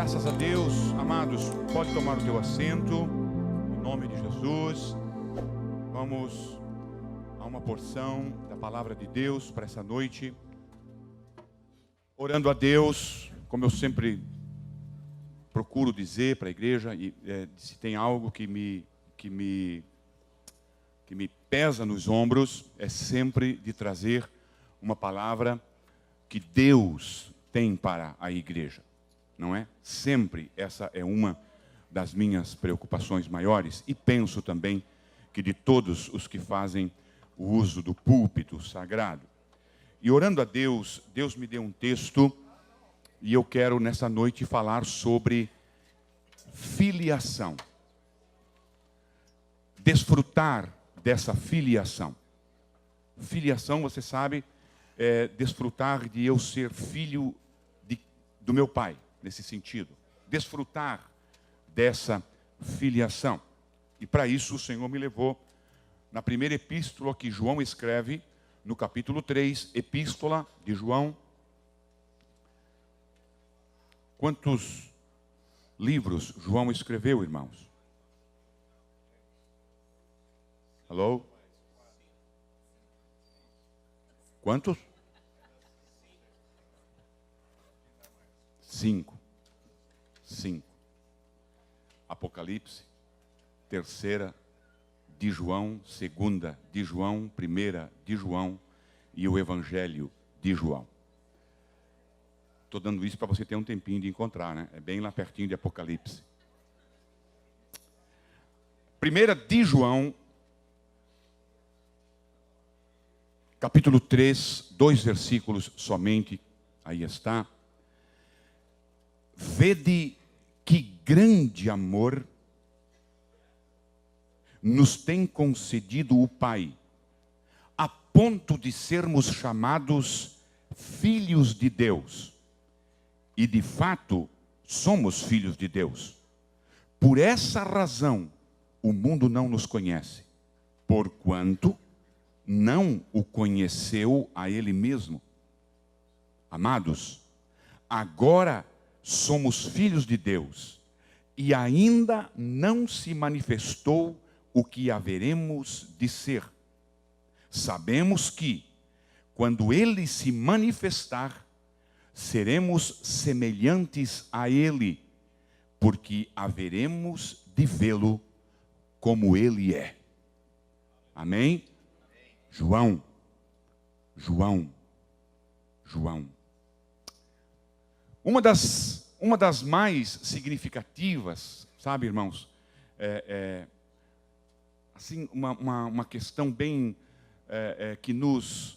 Graças a Deus, amados, pode tomar o teu assento, em nome de Jesus. Vamos a uma porção da palavra de Deus para essa noite. Orando a Deus, como eu sempre procuro dizer para a igreja, se tem algo que me pesa nos ombros, é sempre de trazer uma palavra que Deus tem para a igreja. Não é? Sempre essa é uma das minhas preocupações maiores, e penso também que de todos os que fazem o uso do púlpito sagrado. E orando a Deus, Deus me deu um texto, e eu quero nessa noite falar sobre filiação. Desfrutar dessa filiação. Filiação, você sabe, é desfrutar de eu ser filho do meu pai. Nesse sentido, desfrutar dessa filiação. E para isso o Senhor me levou na primeira epístola que João escreve, no capítulo 3, epístola de João. Quantos livros João escreveu, irmãos? Alô? Quantos? 5. Apocalipse, 3ª de João, 2ª de João, 1ª de João e o Evangelho de João. Estou dando isso para você ter um tempinho de encontrar, né? É bem lá pertinho de Apocalipse. 1ª de João, capítulo 3, 2 versículos somente, aí está. Vede que grande amor nos tem concedido o Pai, a ponto de sermos chamados filhos de Deus. E de fato, somos filhos de Deus. Por essa razão, o mundo não nos conhece, porquanto não o conheceu a Ele mesmo. Amados, agora somos filhos de Deus, e ainda não se manifestou o que haveremos de ser. Sabemos que, quando Ele se manifestar, seremos semelhantes a Ele, porque haveremos de vê-lo como Ele é. Amém? João. Uma das mais significativas, sabe, irmãos, assim, uma questão bem que nos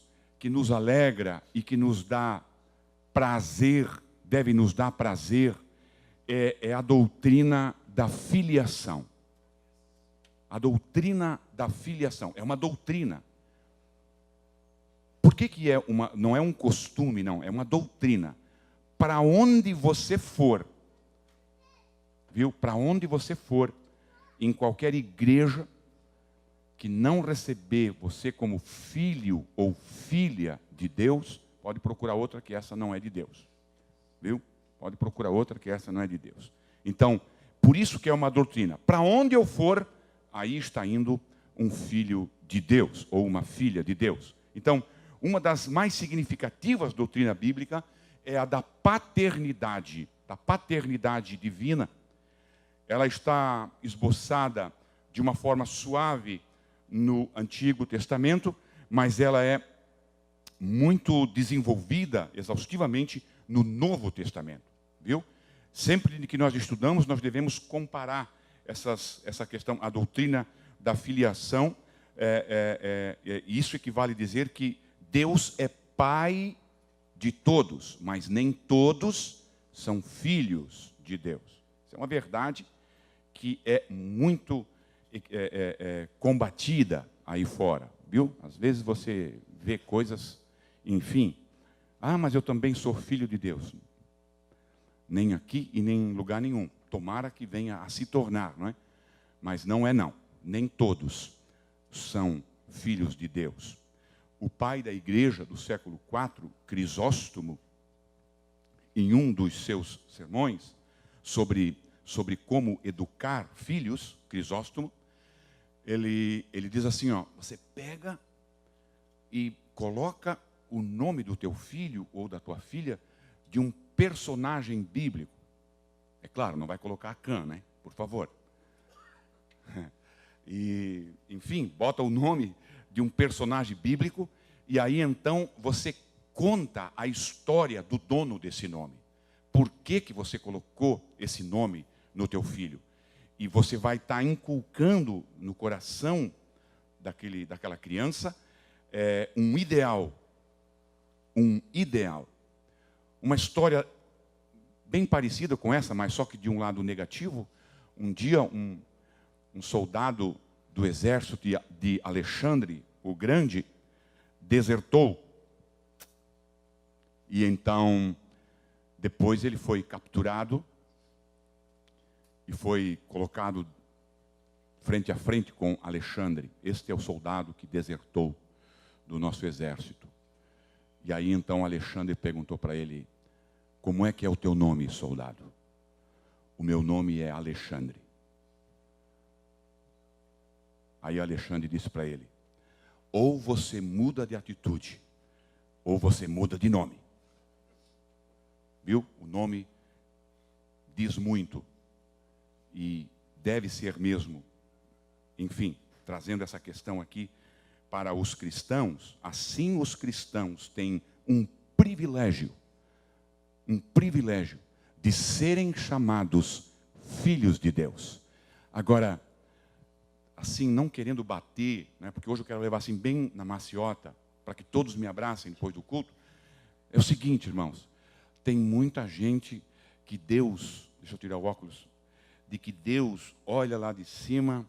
alegra e que nos dá prazer, deve nos dar prazer, é a doutrina da filiação. A doutrina da filiação é uma doutrina. Por que não é um costume, não, é uma doutrina. Para onde você for, viu? Para onde você for, em qualquer igreja que não receber você como filho ou filha de Deus, pode procurar outra que essa não é de Deus, viu? Pode procurar outra que essa não é de Deus. Então, por isso que é uma doutrina. Para onde eu for, aí está indo um filho de Deus ou uma filha de Deus. Então, uma das mais significativas doutrina bíblica é a da paternidade divina. Ela está esboçada de uma forma suave no Antigo Testamento, mas ela é muito desenvolvida exaustivamente no Novo Testamento, viu? Sempre que nós estudamos, nós devemos comparar essa questão, a doutrina da filiação. Isso equivale a dizer que Deus é Pai de todos, mas nem todos são filhos de Deus. Isso é uma verdade que é muito combatida aí fora, viu? Às vezes você vê coisas, enfim. Mas eu também sou filho de Deus. Nem aqui e nem em lugar nenhum. Tomara que venha a se tornar, não é? Mas não é não. Nem todos são filhos de Deus. O pai da igreja do século IV, Crisóstomo, em um dos seus sermões, sobre como educar filhos, Crisóstomo, ele diz assim, ó, você pega e coloca o nome do teu filho ou da tua filha de um personagem bíblico. É claro, não vai colocar Cã, né? Por favor. E, enfim, bota o nome de um personagem bíblico e aí então você conta a história do dono desse nome. Por que que você colocou esse nome no teu filho? E você vai estar inculcando no coração daquela criança um ideal. Um ideal. Uma história bem parecida com essa, mas só que de um lado negativo. Um dia, um soldado do exército de Alexandre o Grande desertou. E então, depois ele foi capturado e foi colocado frente a frente com Alexandre. Este é o soldado que desertou do nosso exército. E aí então Alexandre perguntou para ele, como é que é o teu nome, soldado? O meu nome é Alexandre. Aí Alexandre disse para ele, ou você muda de atitude, ou você muda de nome. Viu? O nome diz muito. E deve ser mesmo, enfim, trazendo essa questão aqui para os cristãos, assim os cristãos têm um privilégio de serem chamados filhos de Deus. Agora, assim, não querendo bater, né, porque hoje eu quero levar assim bem na maciota, para que todos me abracem depois do culto, é o seguinte, irmãos, tem muita gente que Deus, deixa eu tirar o óculos, de que Deus olha lá de cima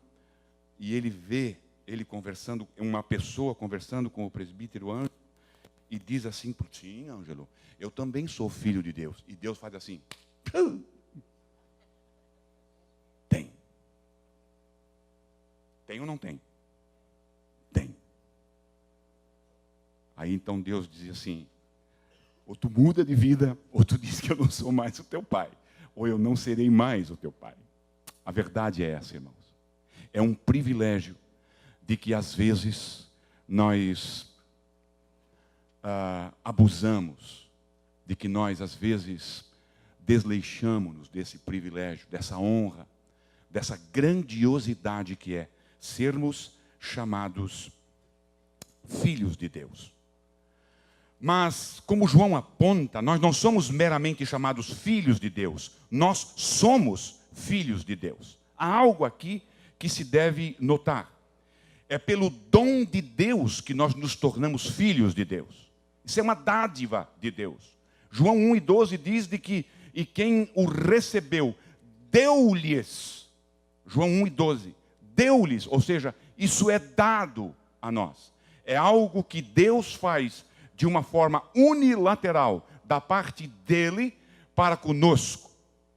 e ele vê ele conversando, uma pessoa conversando com o presbítero Ângelo e diz assim, sim, Ângelo, eu também sou filho de Deus. E Deus faz assim, tem. Tem ou não tem? Tem. Aí então Deus diz assim, ou tu muda de vida, ou tu diz que eu não sou mais o teu pai, ou eu não serei mais o teu pai. A verdade é essa, irmãos. É um privilégio de que às vezes nós abusamos, de que nós às vezes desleixamos-nos desse privilégio, dessa honra, dessa grandiosidade que é sermos chamados filhos de Deus. Mas, como João aponta, nós não somos meramente chamados filhos de Deus, nós somos filhos de Deus. Há algo aqui que se deve notar. É pelo dom de Deus que nós nos tornamos filhos de Deus. Isso é uma dádiva de Deus. João 1:12 diz de que, e quem o recebeu, deu-lhes. João 1:12, deu-lhes, ou seja, isso é dado a nós. É algo que Deus faz de uma forma unilateral, da parte dele para conosco.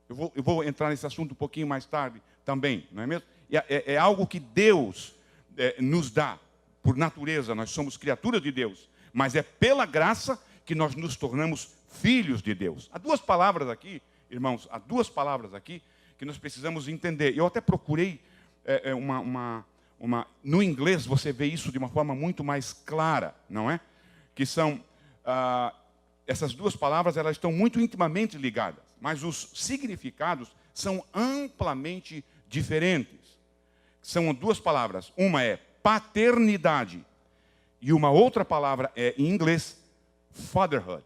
Eu vou entrar nesse assunto um pouquinho mais tarde também, não é mesmo? É algo que Deus nos dá, por natureza, nós somos criaturas de Deus, mas é pela graça que nós nos tornamos filhos de Deus. Há duas palavras aqui, irmãos, há duas palavras aqui que nós precisamos entender. Eu até procurei no inglês você vê isso de uma forma muito mais clara, não é? Que são, essas duas palavras, elas estão muito intimamente ligadas, mas os significados são amplamente diferentes. São duas palavras, uma é paternidade e uma outra palavra é, em inglês, fatherhood.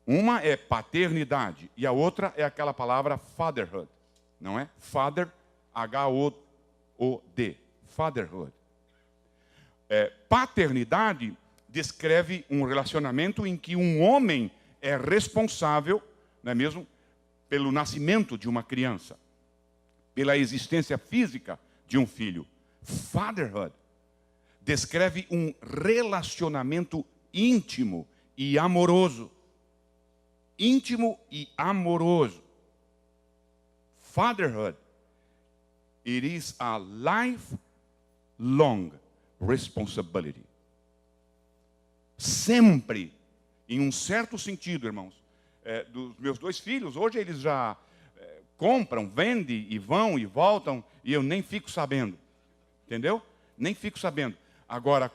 Uma é paternidade e a outra é aquela palavra fatherhood, não é? Father, H-O-O-D, fatherhood. Paternidade descreve um relacionamento em que um homem é responsável, não é mesmo, pelo nascimento de uma criança, pela existência física de um filho. Fatherhood descreve um relacionamento íntimo e amoroso. Íntimo e amoroso. Fatherhood, it is a lifelong responsibility. Sempre, em um certo sentido, irmãos, dos meus 2 filhos, hoje eles já compram, vendem e vão e voltam, e eu nem fico sabendo. Entendeu? Nem fico sabendo. Agora,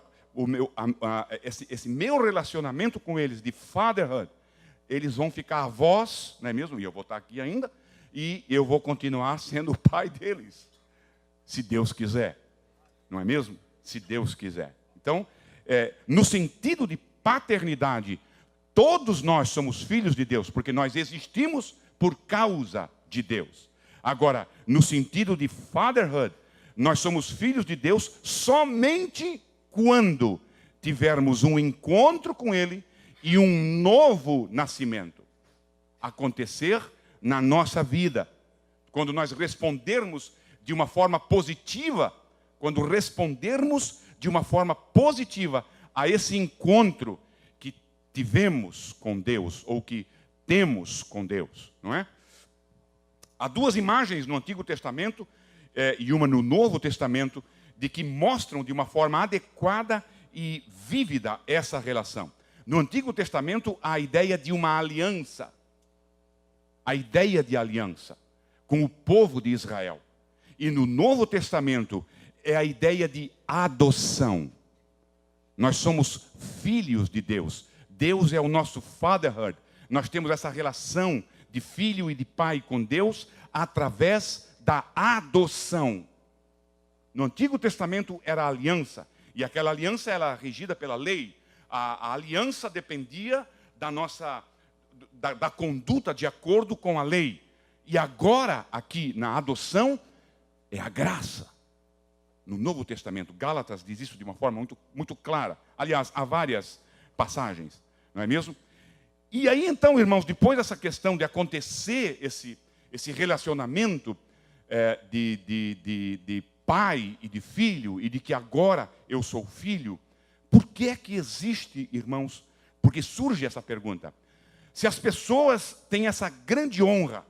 esse meu relacionamento com eles de fatherhood, eles vão ficar avós, não é mesmo? E eu vou estar aqui ainda, e eu vou continuar sendo o pai deles, se Deus quiser. Não é mesmo? Se Deus quiser. Então, no sentido de paternidade, todos nós somos filhos de Deus, porque nós existimos por causa de Deus. Agora, no sentido de fatherhood, nós somos filhos de Deus somente quando tivermos um encontro com Ele e um novo nascimento acontecer na nossa vida. Quando nós respondermos de uma forma positiva, a esse encontro que tivemos com Deus, ou que temos com Deus, não é? Há 2 imagens no Antigo Testamento e uma no Novo Testamento de que mostram de uma forma adequada e vívida essa relação. No Antigo Testamento, há a ideia de uma aliança. A ideia de aliança com o povo de Israel. E no Novo Testamento, é a ideia de adoção. Nós somos filhos de Deus. Deus é o nosso fatherhood. Nós temos essa relação de filho e de pai com Deus através da adoção. No Antigo Testamento era a aliança. E aquela aliança era regida pela lei. A aliança dependia da conduta de acordo com a lei. E agora, aqui na adoção, é a graça. No Novo Testamento, Gálatas diz isso de uma forma muito, muito clara. Aliás, há várias passagens, não é mesmo? E aí então, irmãos, depois dessa questão de acontecer esse relacionamento de pai e de filho, e de que agora eu sou filho, por que é que existe, irmãos? Porque surge essa pergunta. Se as pessoas têm essa grande honra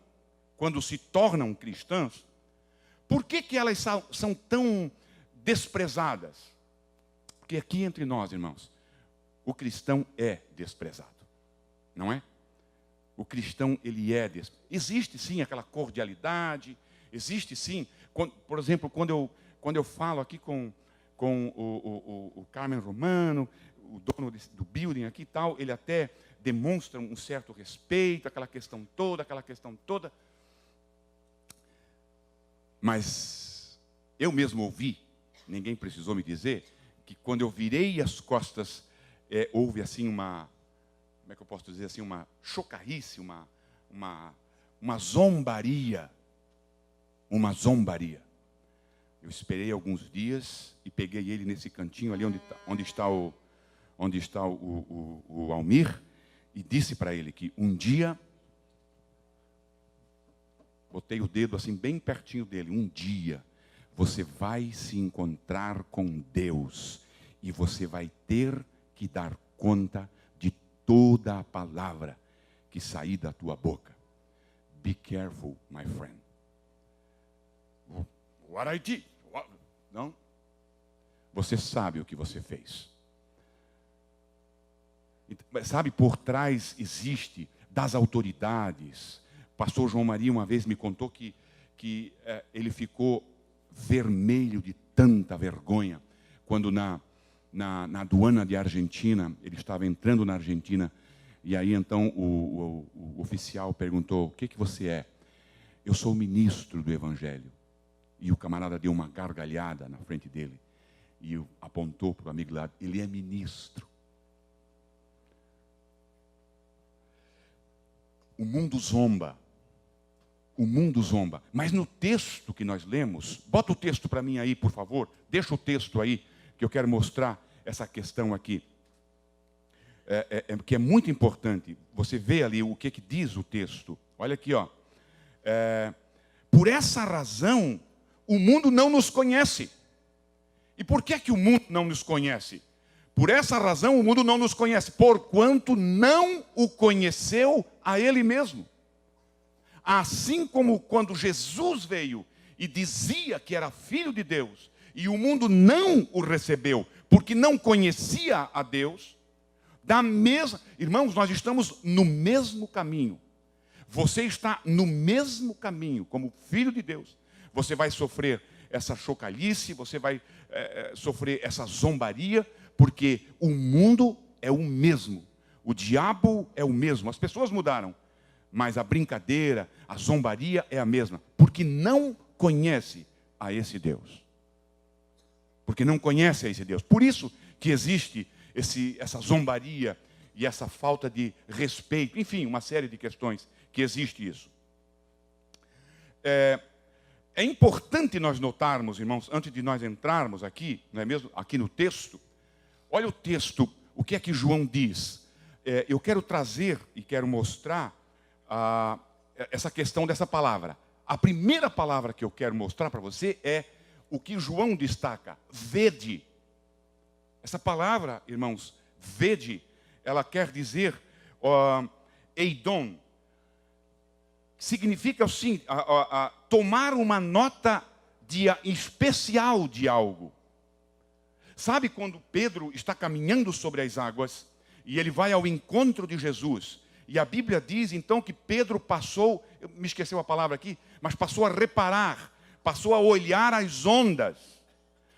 quando se tornam cristãs, por que elas são tão desprezadas? Porque aqui entre nós, irmãos, o cristão é desprezado, não é? O cristão, ele é desprezado. Existe sim aquela cordialidade, existe sim, por exemplo, quando eu falo aqui com o Carmen Romano, o dono do building aqui e tal, ele até demonstra um certo respeito, aquela questão toda. Mas eu mesmo ouvi, ninguém precisou me dizer, que quando eu virei as costas, houve assim como é que eu posso dizer assim, uma chocarrice, uma zombaria. Uma zombaria. Eu esperei alguns dias e peguei ele nesse cantinho ali onde está o Almir, e disse para ele que um dia, botei o dedo assim bem pertinho dele, um dia você vai se encontrar com Deus e você vai ter que dar conta de toda a palavra que sair da tua boca. Be careful, my friend. What I did? Não? Você sabe o que você fez. Sabe, por trás existe das autoridades. Pastor João Maria uma vez me contou que ele ficou vermelho de tanta vergonha quando na aduana de Argentina, ele estava entrando na Argentina, e aí então o oficial perguntou: o que você é? Eu sou ministro do Evangelho. E o camarada deu uma gargalhada na frente dele e apontou para o amigo lá: ele é ministro. O mundo zomba. O mundo zomba. Mas no texto que nós lemos, bota o texto para mim aí, por favor. Deixa o texto aí, que eu quero mostrar essa questão aqui. Que é muito importante. Você vê ali o que diz o texto. Olha aqui, ó. Por essa razão, o mundo não nos conhece. E por que o mundo não nos conhece? Por essa razão o mundo não nos conhece, porquanto não o conheceu a Ele mesmo. Assim como quando Jesus veio e dizia que era filho de Deus, e o mundo não o recebeu, porque não conhecia a Deus, Irmãos, nós estamos no mesmo caminho. Você está no mesmo caminho, como filho de Deus. Você vai sofrer essa chocalhice, você vai sofrer essa zombaria, porque o mundo é o mesmo. O diabo é o mesmo. As pessoas mudaram, mas a brincadeira, a zombaria é a mesma. Porque não conhece a esse Deus. Porque não conhece a esse Deus. Por isso que existe essa zombaria e essa falta de respeito. Enfim, uma série de questões que existe isso. É importante nós notarmos, irmãos, antes de nós entrarmos aqui, não é mesmo? Aqui no texto. Olha o texto, o que é que João diz. Eu quero trazer e quero mostrar essa questão dessa palavra. A primeira palavra que eu quero mostrar para você é o que João destaca. Vede. Essa palavra, irmãos, vede, ela quer dizer eidon. Significa assim, tomar uma nota especial de algo. Sabe quando Pedro está caminhando sobre as águas e ele vai ao encontro de Jesus? E a Bíblia diz então que Pedro passou, me esqueceu a palavra aqui, mas passou a reparar, passou a olhar as ondas.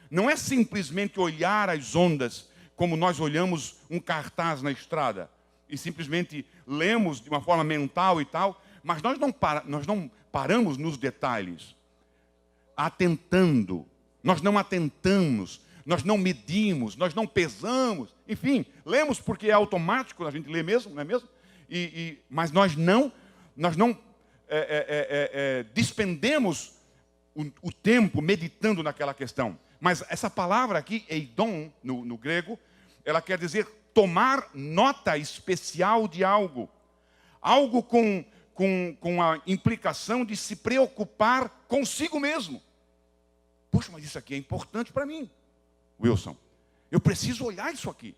Não é simplesmente olhar as ondas como nós olhamos um cartaz na estrada e simplesmente lemos de uma forma mental e tal, mas nós não paramos nos detalhes, atentando. Nós não atentamos, nós não medimos, nós não pesamos. Enfim, lemos porque é automático, a gente lê mesmo, não é mesmo? Mas nós não despendemos o tempo meditando naquela questão. Mas essa palavra aqui, eidon, no grego, ela quer dizer tomar nota especial de algo. Algo com a implicação de se preocupar consigo mesmo. Poxa, mas isso aqui é importante para mim, Wilson. Eu preciso olhar isso aqui.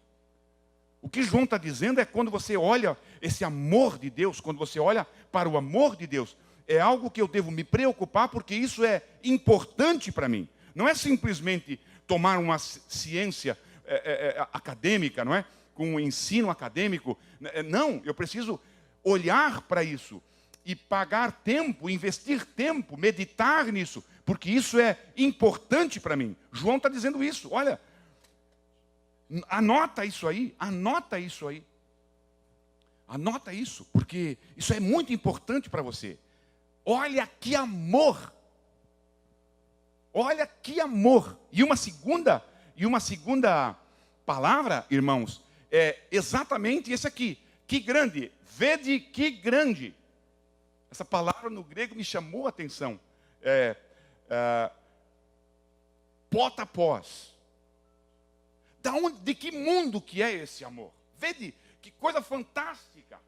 O que João está dizendo é quando você olha esse amor de Deus, quando você olha para o amor de Deus, é algo que eu devo me preocupar porque isso é importante para mim. Não é simplesmente tomar uma ciência acadêmica, não é? Com um ensino acadêmico. Não, eu preciso olhar para isso e pagar tempo, investir tempo, meditar nisso, porque isso é importante para mim. João está dizendo isso, olha, anota isso aí, anota isso aí. Anota isso, porque isso é muito importante para você. Olha que amor. Olha que amor. E uma segunda palavra, irmãos, é exatamente esse aqui. Que grande. Vede que grande. Essa palavra no grego me chamou a atenção. Potapós. De que mundo que é esse amor? Vede que coisa fantástica.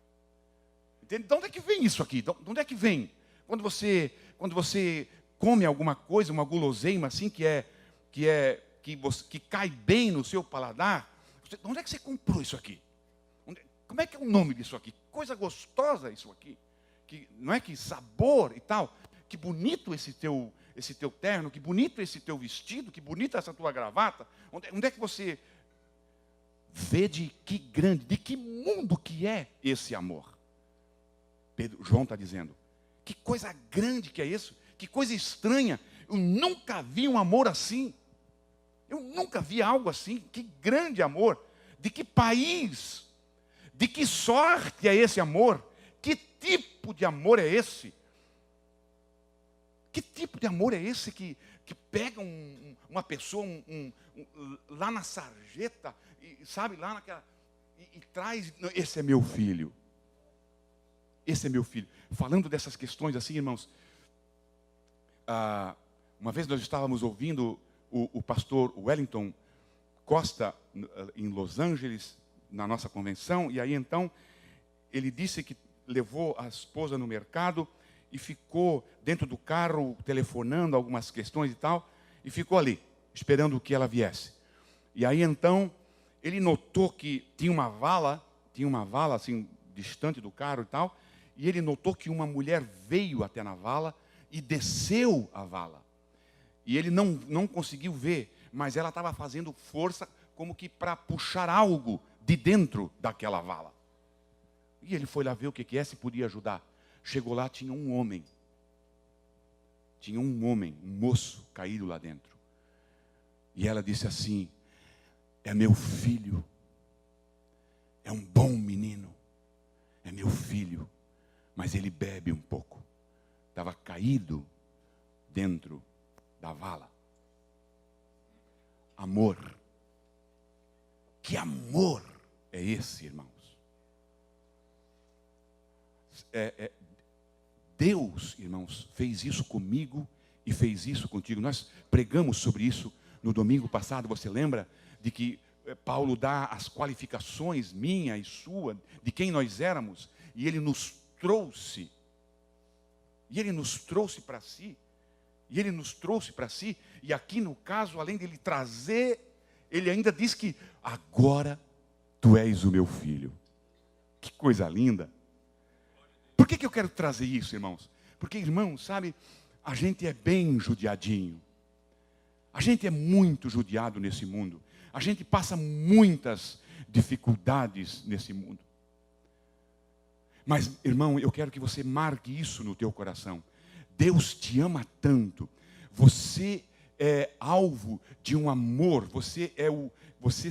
Entende? De onde é que vem isso aqui? De onde é que vem? Quando você come alguma coisa, uma guloseima assim que cai bem no seu paladar, de onde é que você comprou isso aqui? Como é que é o nome disso aqui? Coisa gostosa isso aqui. Não é que sabor e tal. Que bonito esse teu terno, que bonito esse teu vestido, que bonita essa tua gravata. Onde é que você vê de que grande, de que mundo que é esse amor? João está dizendo, que coisa grande que é isso, que coisa estranha. Eu nunca vi um amor assim. Eu nunca vi algo assim. Que grande amor. De que país, de que sorte é esse amor? Que tipo de amor é esse? Que tipo de amor é esse que pega uma pessoa lá na sarjeta, sabe, lá naquela, e traz, esse é meu filho. Esse é meu filho. Falando dessas questões assim, irmãos, uma vez nós estávamos ouvindo o pastor Wellington Costa em Los Angeles, na nossa convenção, e aí então ele disse que levou a esposa no mercado e ficou dentro do carro telefonando algumas questões e tal, e ficou ali, esperando que ela viesse. E aí então ele notou que tinha uma vala assim, distante do carro e tal, e ele notou que uma mulher veio até na vala e desceu a vala. E ele não conseguiu ver, mas ela estava fazendo força como que para puxar algo de dentro daquela vala. E ele foi lá ver o que é, se podia ajudar. Chegou lá, tinha um homem. Tinha um homem, um moço caído lá dentro. E ela disse assim: é meu filho. É um bom menino. É meu filho. Mas ele bebe um pouco. Estava caído dentro da vala. Amor. Que amor é esse, irmãos? Deus, irmãos, fez isso comigo e fez isso contigo. Nós pregamos sobre isso no domingo passado. Você lembra de que Paulo dá as qualificações minha e sua, de quem nós éramos, e ele nos trouxe. E ele nos trouxe para si. E ele nos trouxe para si. E aqui no caso, além de ele trazer, ele ainda diz que agora tu és o meu filho. Que coisa linda. Por que eu quero trazer isso, irmãos? Porque, irmãos, sabe, a gente é bem judiadinho. A gente é muito judiado nesse mundo. A gente passa muitas dificuldades nesse mundo. Mas, irmão, eu quero que você marque isso no teu coração. Deus te ama tanto. Você é alvo de um amor. Você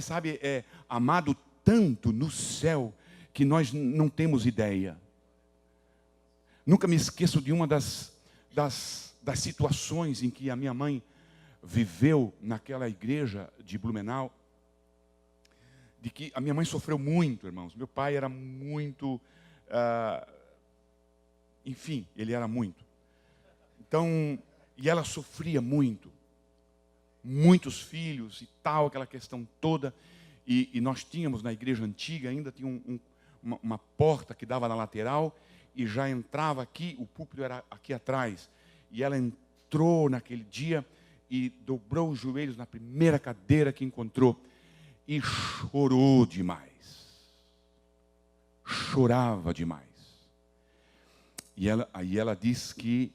sabe, é amado tanto no céu que nós não temos ideia. Nunca me esqueço de uma das situações em que a minha mãe viveu naquela igreja de Blumenau. De que a minha mãe sofreu muito, irmãos. Meu pai era muito... enfim, ele era muito. Então, e ela sofria muito. Muitos filhos e tal, aquela questão toda. E nós tínhamos na igreja antiga, ainda tinha uma porta que dava na lateral, e já entrava aqui, o púlpito era aqui atrás. E ela entrou naquele dia e dobrou os joelhos na primeira cadeira que encontrou. E chorou demais. Chorava demais. E aí ela diz que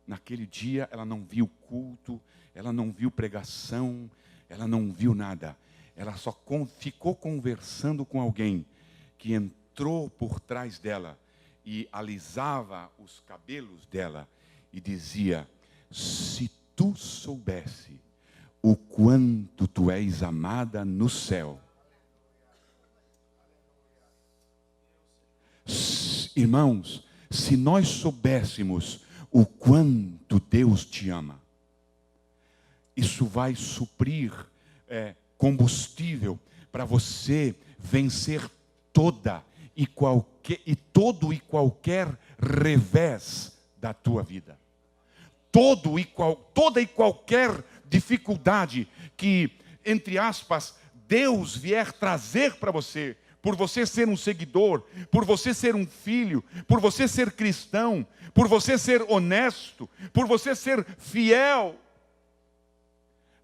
naquele dia ela não viu culto, ela não viu pregação, ela não viu nada. Ela só ficou conversando com alguém que entrou por trás dela e alisava os cabelos dela e dizia: se tu soubesse o quanto tu és amada no céu. Irmãos, se nós soubéssemos o quanto Deus te ama, isso vai suprir combustível para você vencer todo e qualquer revés da tua vida. Toda e qualquer dificuldade que, entre aspas, Deus vier trazer para você, por você ser um seguidor, por você ser um filho, por você ser cristão, por você ser honesto, por você ser fiel.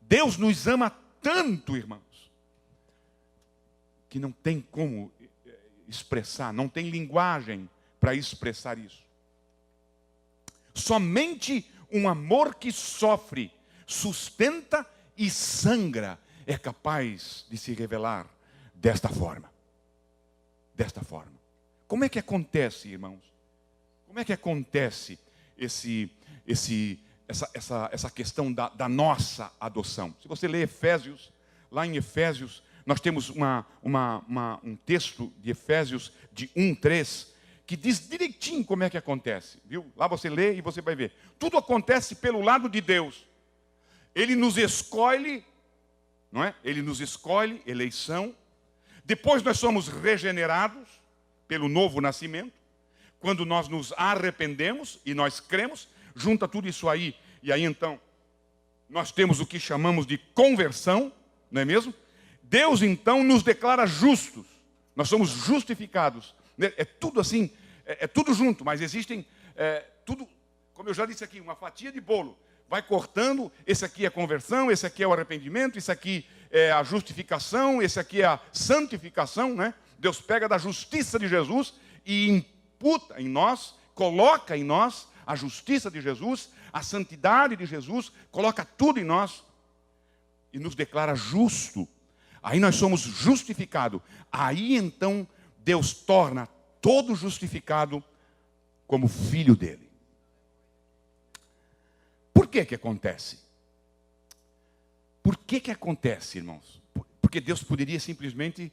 Deus nos ama tanto, irmãos, que não tem como expressar, não tem linguagem para expressar isso. Somente um amor que sofre, sustenta e sangra é capaz de se revelar desta forma. Desta forma. Como é que acontece, irmãos? Como é que acontece essa questão da nossa adoção? Se você lê Efésios, lá em Efésios, nós temos um texto de Efésios de 1:3, que diz direitinho como é que acontece, viu? Lá você lê e você vai ver. Tudo acontece pelo lado de Deus. Ele nos escolhe, não é? Ele nos escolhe, eleição. Depois nós somos regenerados pelo novo nascimento. Quando nós nos arrependemos e nós cremos, junta tudo isso aí. E aí então, nós temos o que chamamos de conversão, não é mesmo? Deus então nos declara justos. Nós somos justificados. É tudo assim, é tudo junto, mas existem, tudo, como eu já disse aqui, uma fatia de bolo. Vai cortando, esse aqui é a conversão, esse aqui é o arrependimento, esse aqui é a justificação, esse aqui é a santificação, né? Deus pega da justiça de Jesus e imputa em nós, coloca em nós a justiça de Jesus, a santidade de Jesus, coloca tudo em nós e nos declara justo. Aí nós somos justificados. Aí então Deus torna todo justificado como filho dele. Por que que acontece? Por que que acontece, irmãos? Porque Deus poderia simplesmente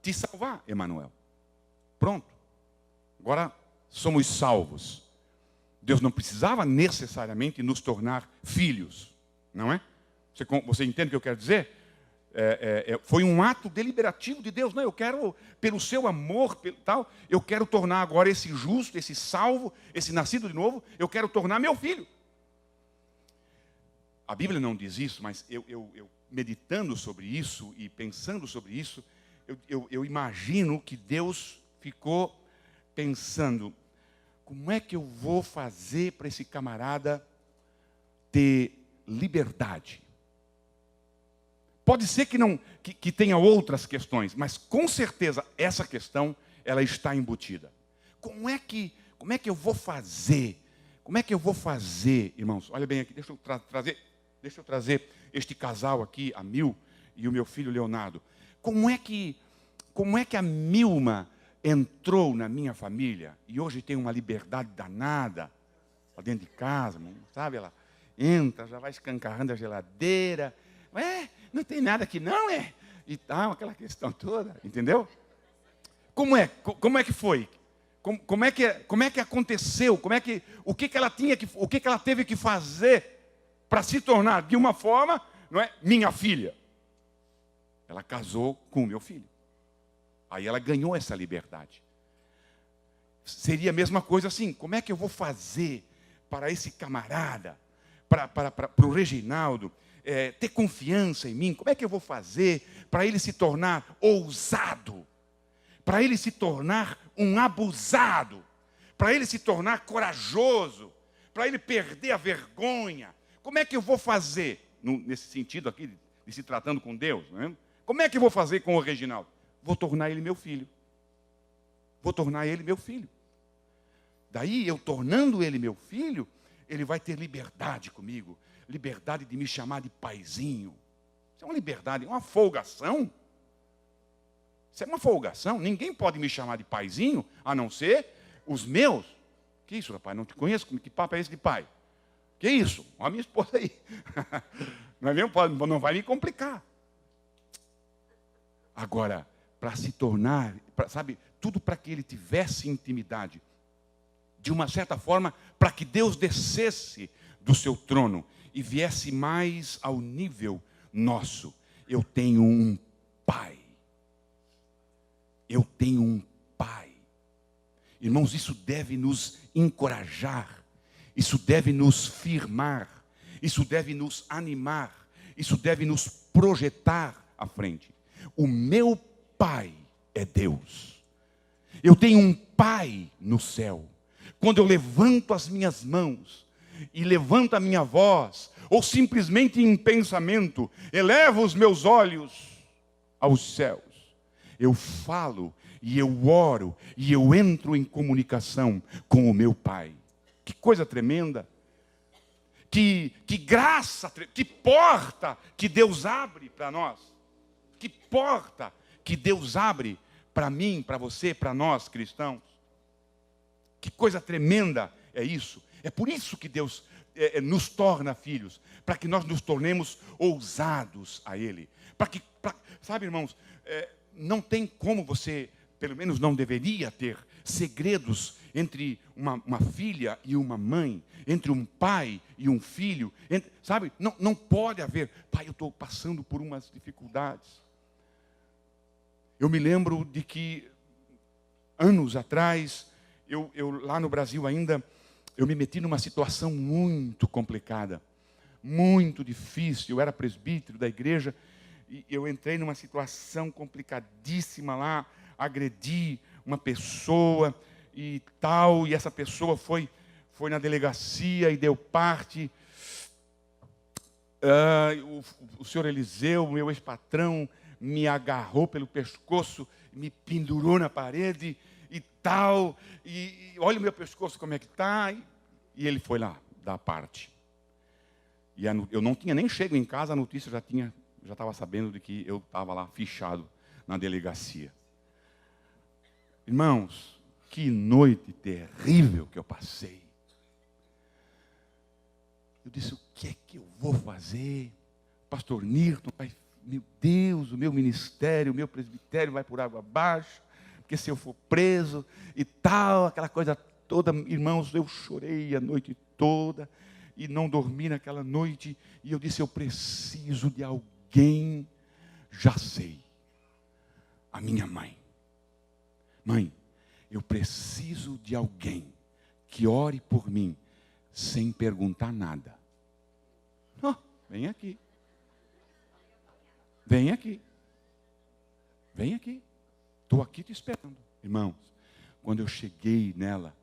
te salvar, Emanuel. Pronto. Agora somos salvos. Deus não precisava necessariamente nos tornar filhos, não é? Você entende o que eu quero dizer? Foi um ato deliberativo de Deus. Não, eu quero, pelo seu amor, eu quero tornar agora esse justo, esse salvo, esse nascido de novo, eu quero tornar meu filho. A Bíblia não diz isso, mas eu meditando sobre isso e pensando sobre isso, eu imagino que Deus ficou pensando: como é que eu vou fazer para esse camarada ter liberdade? Pode ser que tenha outras questões, mas com certeza essa questão ela está embutida. Como é que eu vou fazer? Como é que eu vou fazer, irmãos? Olha bem aqui, deixa eu trazer este casal aqui, a Mil e o meu filho Leonardo. Como é que a Milma entrou na minha família e hoje tem uma liberdade danada lá dentro de casa, sabe? Ela entra, já vai escancarando a geladeira. Não tem nada aqui não, e tal, aquela questão toda, entendeu? Como é que foi? Como é que aconteceu? O que ela teve que fazer para se tornar de uma forma, não é, minha filha? Ela casou com o meu filho. Aí ela ganhou essa liberdade. Seria a mesma coisa assim: como é que eu vou fazer para esse camarada, para o Reginaldo, ter confiança em mim? Como é que eu vou fazer para ele se tornar ousado? Para ele se tornar um abusado? Para ele se tornar corajoso? Para ele perder a vergonha? Como é que eu vou fazer? Nesse sentido aqui, de se tratando com Deus, não é? Como é que eu vou fazer com o Reginaldo? Vou tornar ele meu filho. Vou tornar ele meu filho. Daí, eu tornando ele meu filho, ele vai ter liberdade comigo. Liberdade de me chamar de paizinho. Isso é uma liberdade, uma folgação. Isso é uma folgação. Ninguém pode me chamar de paizinho, a não ser os meus. Que isso, rapaz? Não te conheço? Que papo é esse de pai? Que isso? Olha a minha esposa aí. Não é mesmo? Não vai me complicar. Agora, para se tornar, sabe, tudo para que ele tivesse intimidade. De uma certa forma, para que Deus descesse do seu trono e viesse mais ao nível nosso. Eu tenho um pai. Eu tenho um pai. Irmãos, isso deve nos encorajar. Isso deve nos firmar. Isso deve nos animar. Isso deve nos projetar à frente. O meu pai é Deus. Eu tenho um pai no céu. Quando eu levanto as minhas mãos e levanto a minha voz, ou simplesmente em pensamento, elevo os meus olhos aos céus, eu falo e eu oro e eu entro em comunicação com o meu pai. Que coisa tremenda! Que graça, que porta que Deus abre para nós. Que porta que Deus abre para mim, para você, para nós cristãos. Que coisa tremenda é isso. É por isso que Deus nos torna filhos. Para que nós nos tornemos ousados a Ele. Sabe, irmãos, não tem como você, pelo menos não deveria ter, segredos entre uma filha e uma mãe, entre um pai e um filho. Sabe, não pode haver. Pai, eu estou passando por umas dificuldades. Eu me lembro de que, anos atrás, eu lá no Brasil ainda, eu me meti numa situação muito complicada, muito difícil. Eu era presbítero da igreja e eu entrei numa situação complicadíssima lá, agredi uma pessoa e tal, e essa pessoa foi na delegacia e deu parte. O senhor Eliseu, meu ex-patrão, me agarrou pelo pescoço, me pendurou na parede e tal, e olha o meu pescoço como é que está, e ele foi lá dar parte. E eu não tinha nem chego em casa, a notícia já tinha já estava sabendo de que eu estava lá fichado na delegacia. Irmãos, que noite terrível que eu passei. Eu disse, o que é que eu vou fazer? Pastor Nirton vai, meu Deus, o meu ministério, o meu presbitério vai por água abaixo, porque se eu for preso e tal, aquela coisa toda. Irmãos, eu chorei a noite toda e não dormi naquela noite. E eu disse, eu preciso de alguém. Já sei, a minha mãe. Mãe, eu preciso de alguém que ore por mim sem perguntar nada. Oh, vem aqui. Vem aqui. Vem aqui. Estou aqui te esperando. Irmãos, quando eu cheguei nela,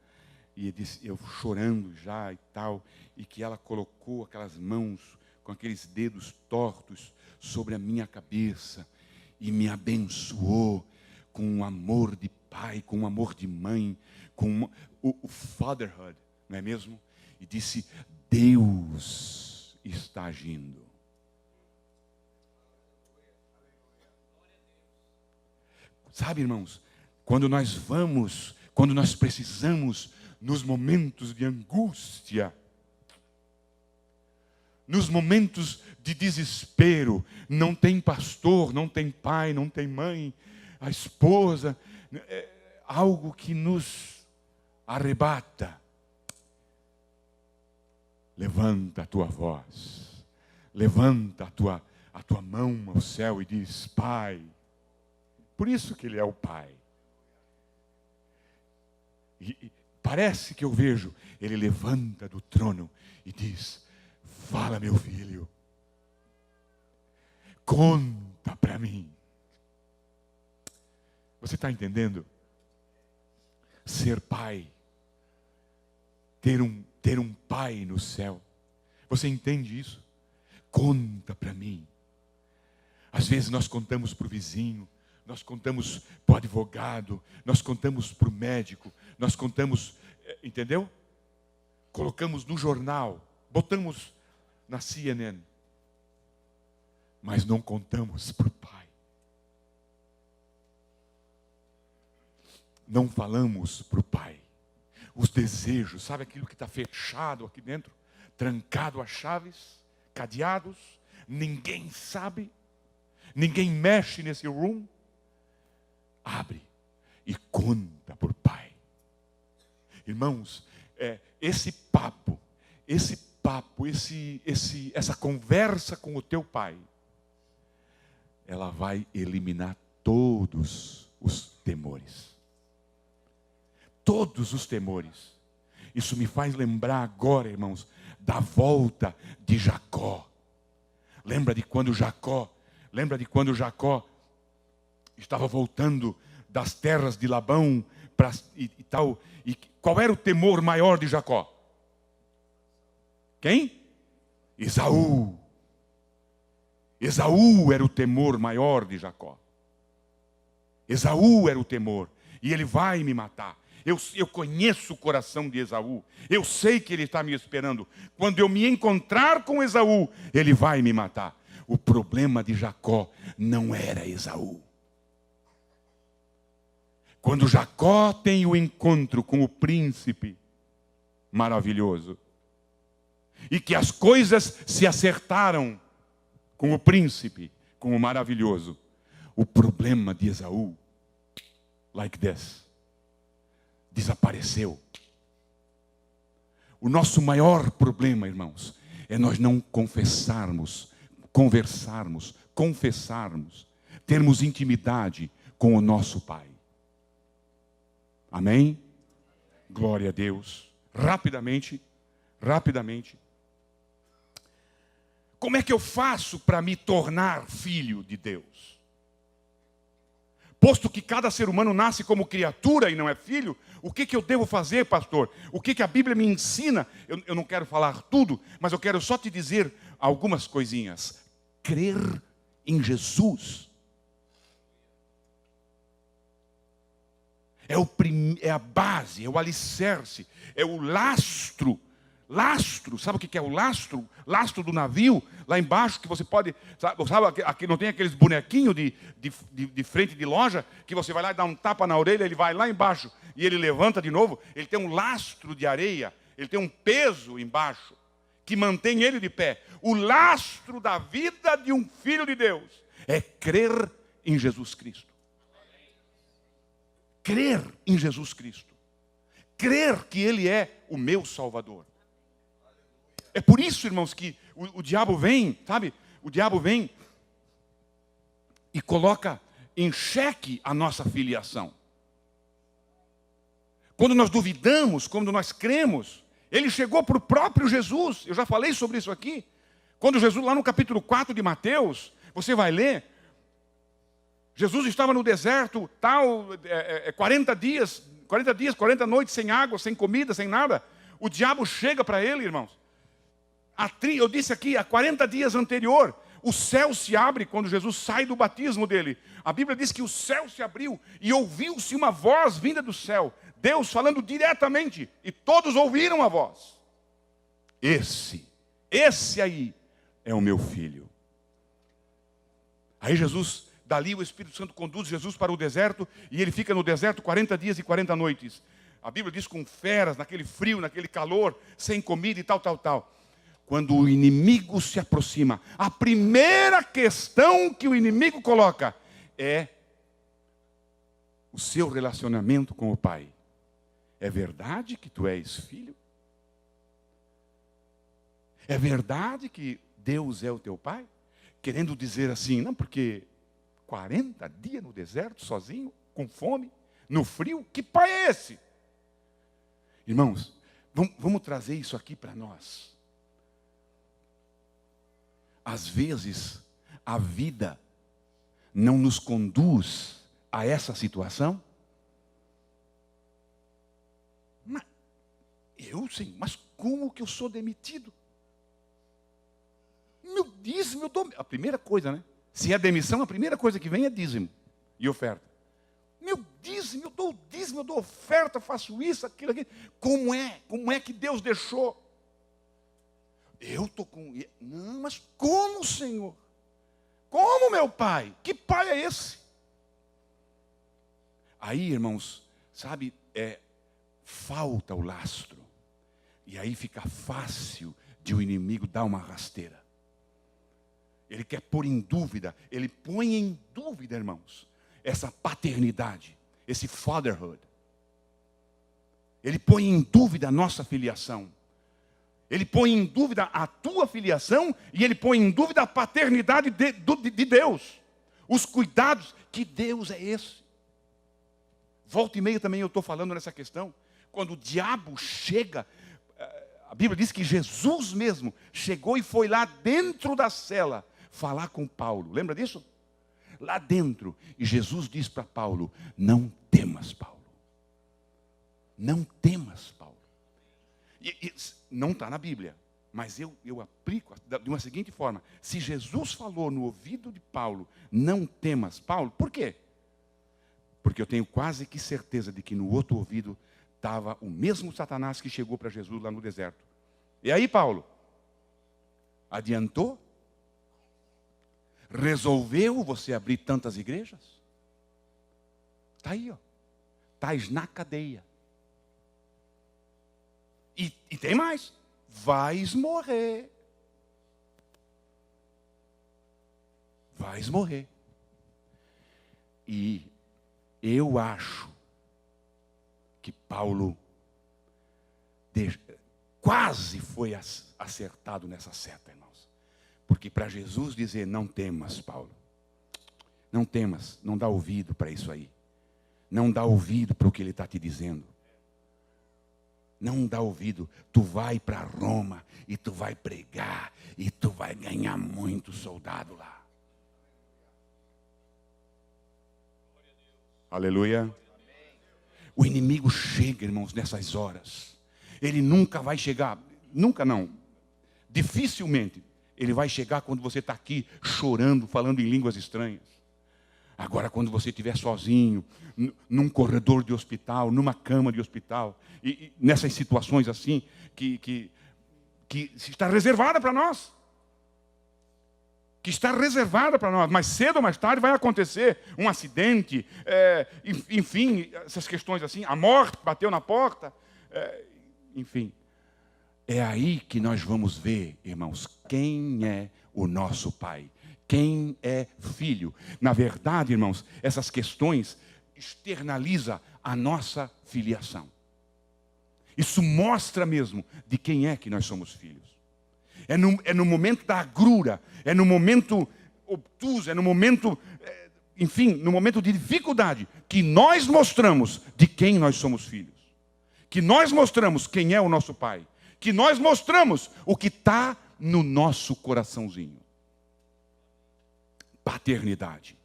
e eu chorando já e tal, e que ela colocou aquelas mãos com aqueles dedos tortos sobre a minha cabeça, e me abençoou com um amor de pai, com um amor de mãe, com o fatherhood, não é mesmo? E disse, Deus está agindo. Sabe, irmãos, quando nós precisamos, nos momentos de angústia, nos momentos de desespero, não tem pastor, não tem pai, não tem mãe, a esposa, algo que nos arrebata. Levanta a tua voz, levanta a tua mão ao céu e diz, Pai. Por isso que Ele é o Pai. E parece que eu vejo, Ele levanta do trono e diz, fala meu filho, conta para mim. Você está entendendo? Ser pai, ter um pai no céu. Você entende isso? Conta para mim. Às vezes nós contamos para o vizinho, nós contamos para o advogado, nós contamos para o médico, nós contamos, entendeu? Colocamos no jornal, botamos na CNN, mas não contamos para o Pai. Não falamos para o Pai. Os desejos, sabe aquilo que está fechado aqui dentro, trancado a chaves, cadeados, ninguém sabe, ninguém mexe nesse room. Abre e conta por Pai. Irmãos, essa conversa com o teu Pai, ela vai eliminar todos os temores. Todos os temores. Isso me faz lembrar agora, irmãos, da volta de Jacó. Lembra de quando Jacó estava voltando das terras de Labão e tal. E qual era o temor maior de Jacó? Quem? Esaú. Esaú era o temor maior de Jacó. Esaú era o temor. E ele vai me matar. Eu conheço o coração de Esaú. Eu sei que ele está me esperando. Quando eu me encontrar com Esaú, ele vai me matar. O problema de Jacó não era Esaú. Quando Jacó tem o encontro com o príncipe maravilhoso, e que as coisas se acertaram com o príncipe, com o maravilhoso, o problema de Esaú, like this, desapareceu. O nosso maior problema, irmãos, é nós não confessarmos, termos intimidade com o nosso Pai. Amém? Glória a Deus. Rapidamente. Como é que eu faço para me tornar filho de Deus? Posto que cada ser humano nasce como criatura e não é filho, o que eu devo fazer, pastor? O que a Bíblia me ensina? Eu não quero falar tudo, mas eu quero só te dizer algumas coisinhas. Crer em Jesus é a base, é o alicerce, é o lastro lastro. Sabe o que é o lastro? Lastro do navio, lá embaixo, que você pode... Sabe aqui não tem aqueles bonequinhos de frente de loja, que você vai lá e dá um tapa na orelha, ele vai lá embaixo, e ele levanta de novo. Ele tem um lastro de areia, ele tem um peso embaixo, que mantém ele de pé. O lastro da vida de um filho de Deus é crer em Jesus Cristo. Crer em Jesus Cristo. Crer que Ele é o meu Salvador. É por isso, irmãos, que o diabo vem, sabe? O diabo vem e coloca em xeque a nossa filiação. Quando nós duvidamos, quando nós cremos, ele chegou para o próprio Jesus. Eu já falei sobre isso aqui. Quando Jesus, lá no capítulo 4 de Mateus, você vai ler, Jesus estava no deserto, 40 dias, 40 noites sem água, sem comida, sem nada. O diabo chega para ele, irmãos. Eu disse aqui, há 40 dias anterior, o céu se abre quando Jesus sai do batismo dele. A Bíblia diz que o céu se abriu e ouviu-se uma voz vinda do céu. Deus falando diretamente, e todos ouviram a voz. Esse aí é o meu filho. Aí Jesus, dali o Espírito Santo conduz Jesus para o deserto, e ele fica no deserto 40 dias e 40 noites. A Bíblia diz com feras, naquele frio, naquele calor, sem comida e tal. Quando o inimigo se aproxima, a primeira questão que o inimigo coloca é o seu relacionamento com o Pai. É verdade que tu és filho? É verdade que Deus é o teu Pai? Querendo dizer assim, não, porque 40 dias no deserto, sozinho, com fome, no frio, que pai é esse? Irmãos, vamos trazer isso aqui para nós. Às vezes, a vida não nos conduz a essa situação. Mas como que eu sou demitido? Meu dízimo, eu dou... A primeira coisa, né? Se é demissão, a primeira coisa que vem é dízimo e oferta. Meu dízimo, eu dou dízimo, eu dou oferta, faço isso, aquilo. Como é que Deus deixou? Eu estou com... Não, mas como, Senhor? Como, meu pai? Que pai é esse? Aí, irmãos, sabe, falta o lastro. E aí fica fácil de o inimigo dar uma rasteira. Ele quer pôr em dúvida, ele põe em dúvida, irmãos, essa paternidade, esse fatherhood. Ele põe em dúvida a nossa filiação. Ele põe em dúvida a tua filiação e ele põe em dúvida a paternidade de Deus. Os cuidados, que Deus é esse? Volta e meia também eu estou falando nessa questão. Quando o diabo chega, a Bíblia diz que Jesus mesmo chegou e foi lá dentro da cela falar com Paulo. Lembra disso? Lá dentro. E Jesus diz para Paulo, não temas, Paulo. Não temas, Paulo. E não está na Bíblia, mas eu aplico de uma seguinte forma. Se Jesus falou no ouvido de Paulo, não temas, Paulo, por quê? Porque eu tenho quase que certeza de que no outro ouvido estava o mesmo Satanás que chegou para Jesus lá no deserto. E aí, Paulo? Adiantou? Resolveu você abrir tantas igrejas? Está aí, ó. Estás na cadeia. E tem mais. Vais morrer. Vais morrer. E eu acho que Paulo quase foi acertado nessa seta, irmãos. Porque para Jesus dizer, não temas, Paulo. Não temas, não dá ouvido para isso aí. Não dá ouvido para o que ele está te dizendo. Não dá ouvido. Tu vai para Roma e tu vai pregar e tu vai ganhar muito soldado lá. Aleluia. O inimigo chega, irmãos, nessas horas. Ele nunca vai chegar, nunca não, dificilmente, ele vai chegar quando você está aqui chorando, falando em línguas estranhas. Agora, quando você estiver sozinho, num corredor de hospital, numa cama de hospital, e nessas situações assim, que que está reservada para nós. Que está reservada para nós. Mais cedo ou mais tarde vai acontecer um acidente, enfim, essas questões assim, a morte bateu na porta, enfim. É aí que nós vamos ver, irmãos, quem é o nosso Pai. Quem é filho. Na verdade, irmãos, essas questões externalizam a nossa filiação. Isso mostra mesmo de quem é que nós somos filhos. É no momento da agrura, é no momento obtuso, é no momento, enfim, no momento de dificuldade, que nós mostramos de quem nós somos filhos. Que nós mostramos quem é o nosso Pai. Que nós mostramos o que está no nosso coraçãozinho. Paternidade.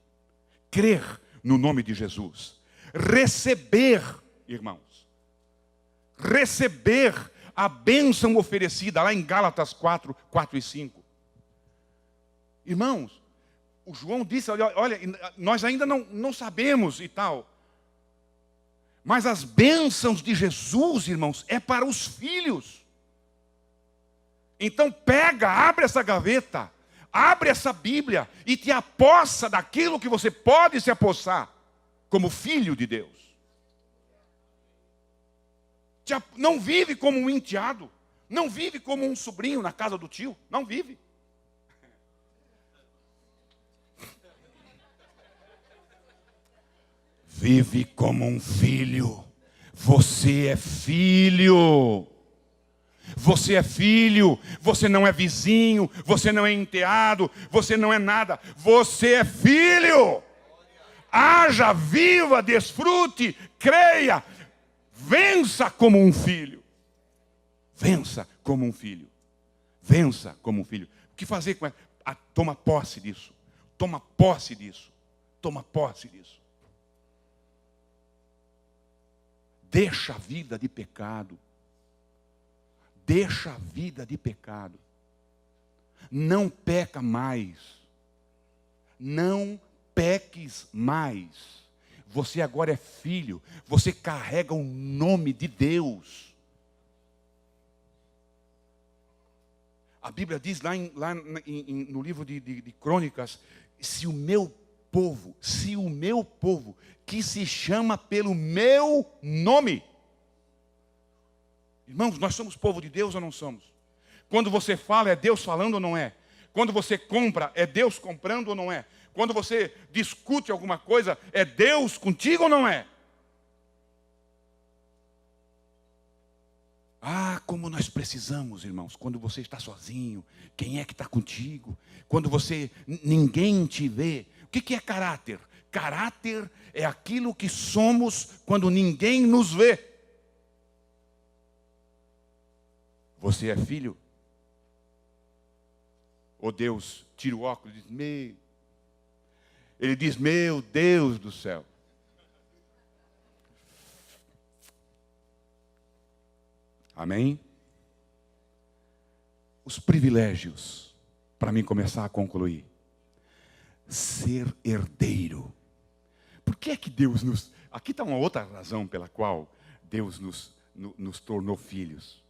Crer no nome de Jesus. Receber, irmãos. Receber a bênção oferecida lá em Gálatas 4 e 5. Irmãos, o João disse, olha, nós ainda não sabemos e tal. Mas as bênçãos de Jesus, irmãos, é para os filhos. Então pega, abre essa gaveta, abre essa Bíblia e te apossa daquilo que você pode se apossar como filho de Deus. Não vive como um enteado. Não vive como um sobrinho na casa do tio. Não vive. Vive como um filho. Você é filho. Você é filho. Você não é vizinho. Você não é enteado. Você não é nada. Você é filho. Haja, viva, desfrute, creia. Vença como um filho. Vença como um filho. Vença como um filho. O que fazer com ela? Toma posse disso. Toma posse disso. Toma posse disso. Deixa a vida de pecado. Deixa a vida de pecado. Não peca mais. Não peques mais. Você agora é filho. Você carrega o nome de Deus. A Bíblia diz lá no livro de Crônicas, se o meu povo, que se chama pelo meu nome. Irmãos, nós somos povo de Deus ou não somos? Quando você fala, é Deus falando ou não é? Quando você compra, é Deus comprando ou não é? Quando você discute alguma coisa, é Deus contigo ou não é? Ah, como nós precisamos, irmãos, quando você está sozinho, quem é que está contigo? Quando ninguém te vê. O que é caráter? Caráter é aquilo que somos quando ninguém nos vê. Você é filho? Ou Deus tira o óculos e diz, Ele diz, meu Deus do céu. Amém? Os privilégios, para mim começar a concluir. Ser herdeiro. Por que é que Deus nos... Aqui está uma outra razão pela qual Deus nos tornou filhos.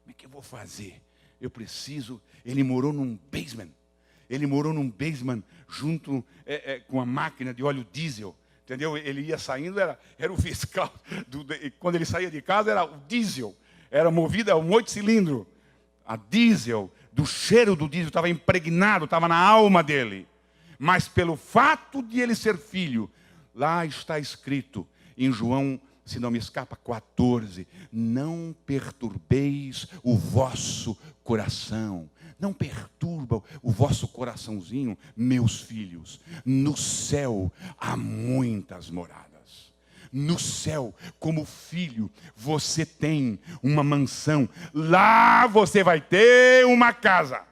Como é que eu vou fazer? Eu preciso... Ele morou num basement. Ele morou num basement junto com a máquina de óleo diesel. Entendeu? Ele ia saindo, era o fiscal. Quando ele saía de casa, era o diesel. Era movida a um 8 cilindros. A diesel, do cheiro do diesel, estava impregnado, estava na alma dele. Mas pelo fato de ele ser filho, lá está escrito em João, se não me escapa, 14. Não perturbeis o vosso coração. Não perturba o vosso coraçãozinho, meus filhos. No céu há muitas moradas. No céu, como filho, você tem uma mansão. Lá você vai ter uma casa.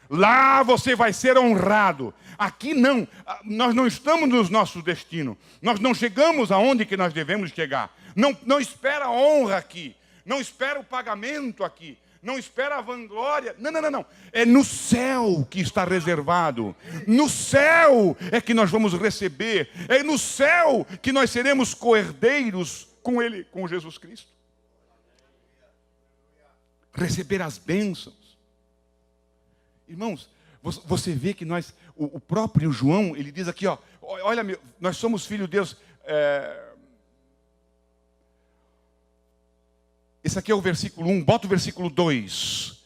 Lá você vai ser honrado. Aqui não. Nós não estamos no nosso destino. Nós não chegamos aonde que nós devemos chegar. Não espera honra aqui. Não espera o pagamento aqui. Não espera a vanglória. Não. É no céu que está reservado. No céu é que nós vamos receber. É no céu que nós seremos co-herdeiros com Ele, com Jesus Cristo. receber as bênçãos. Irmãos, você vê que nós, o próprio João, ele diz aqui, ó, olha, nós somos filhos de Deus. Esse aqui é o versículo 1, bota o versículo 2.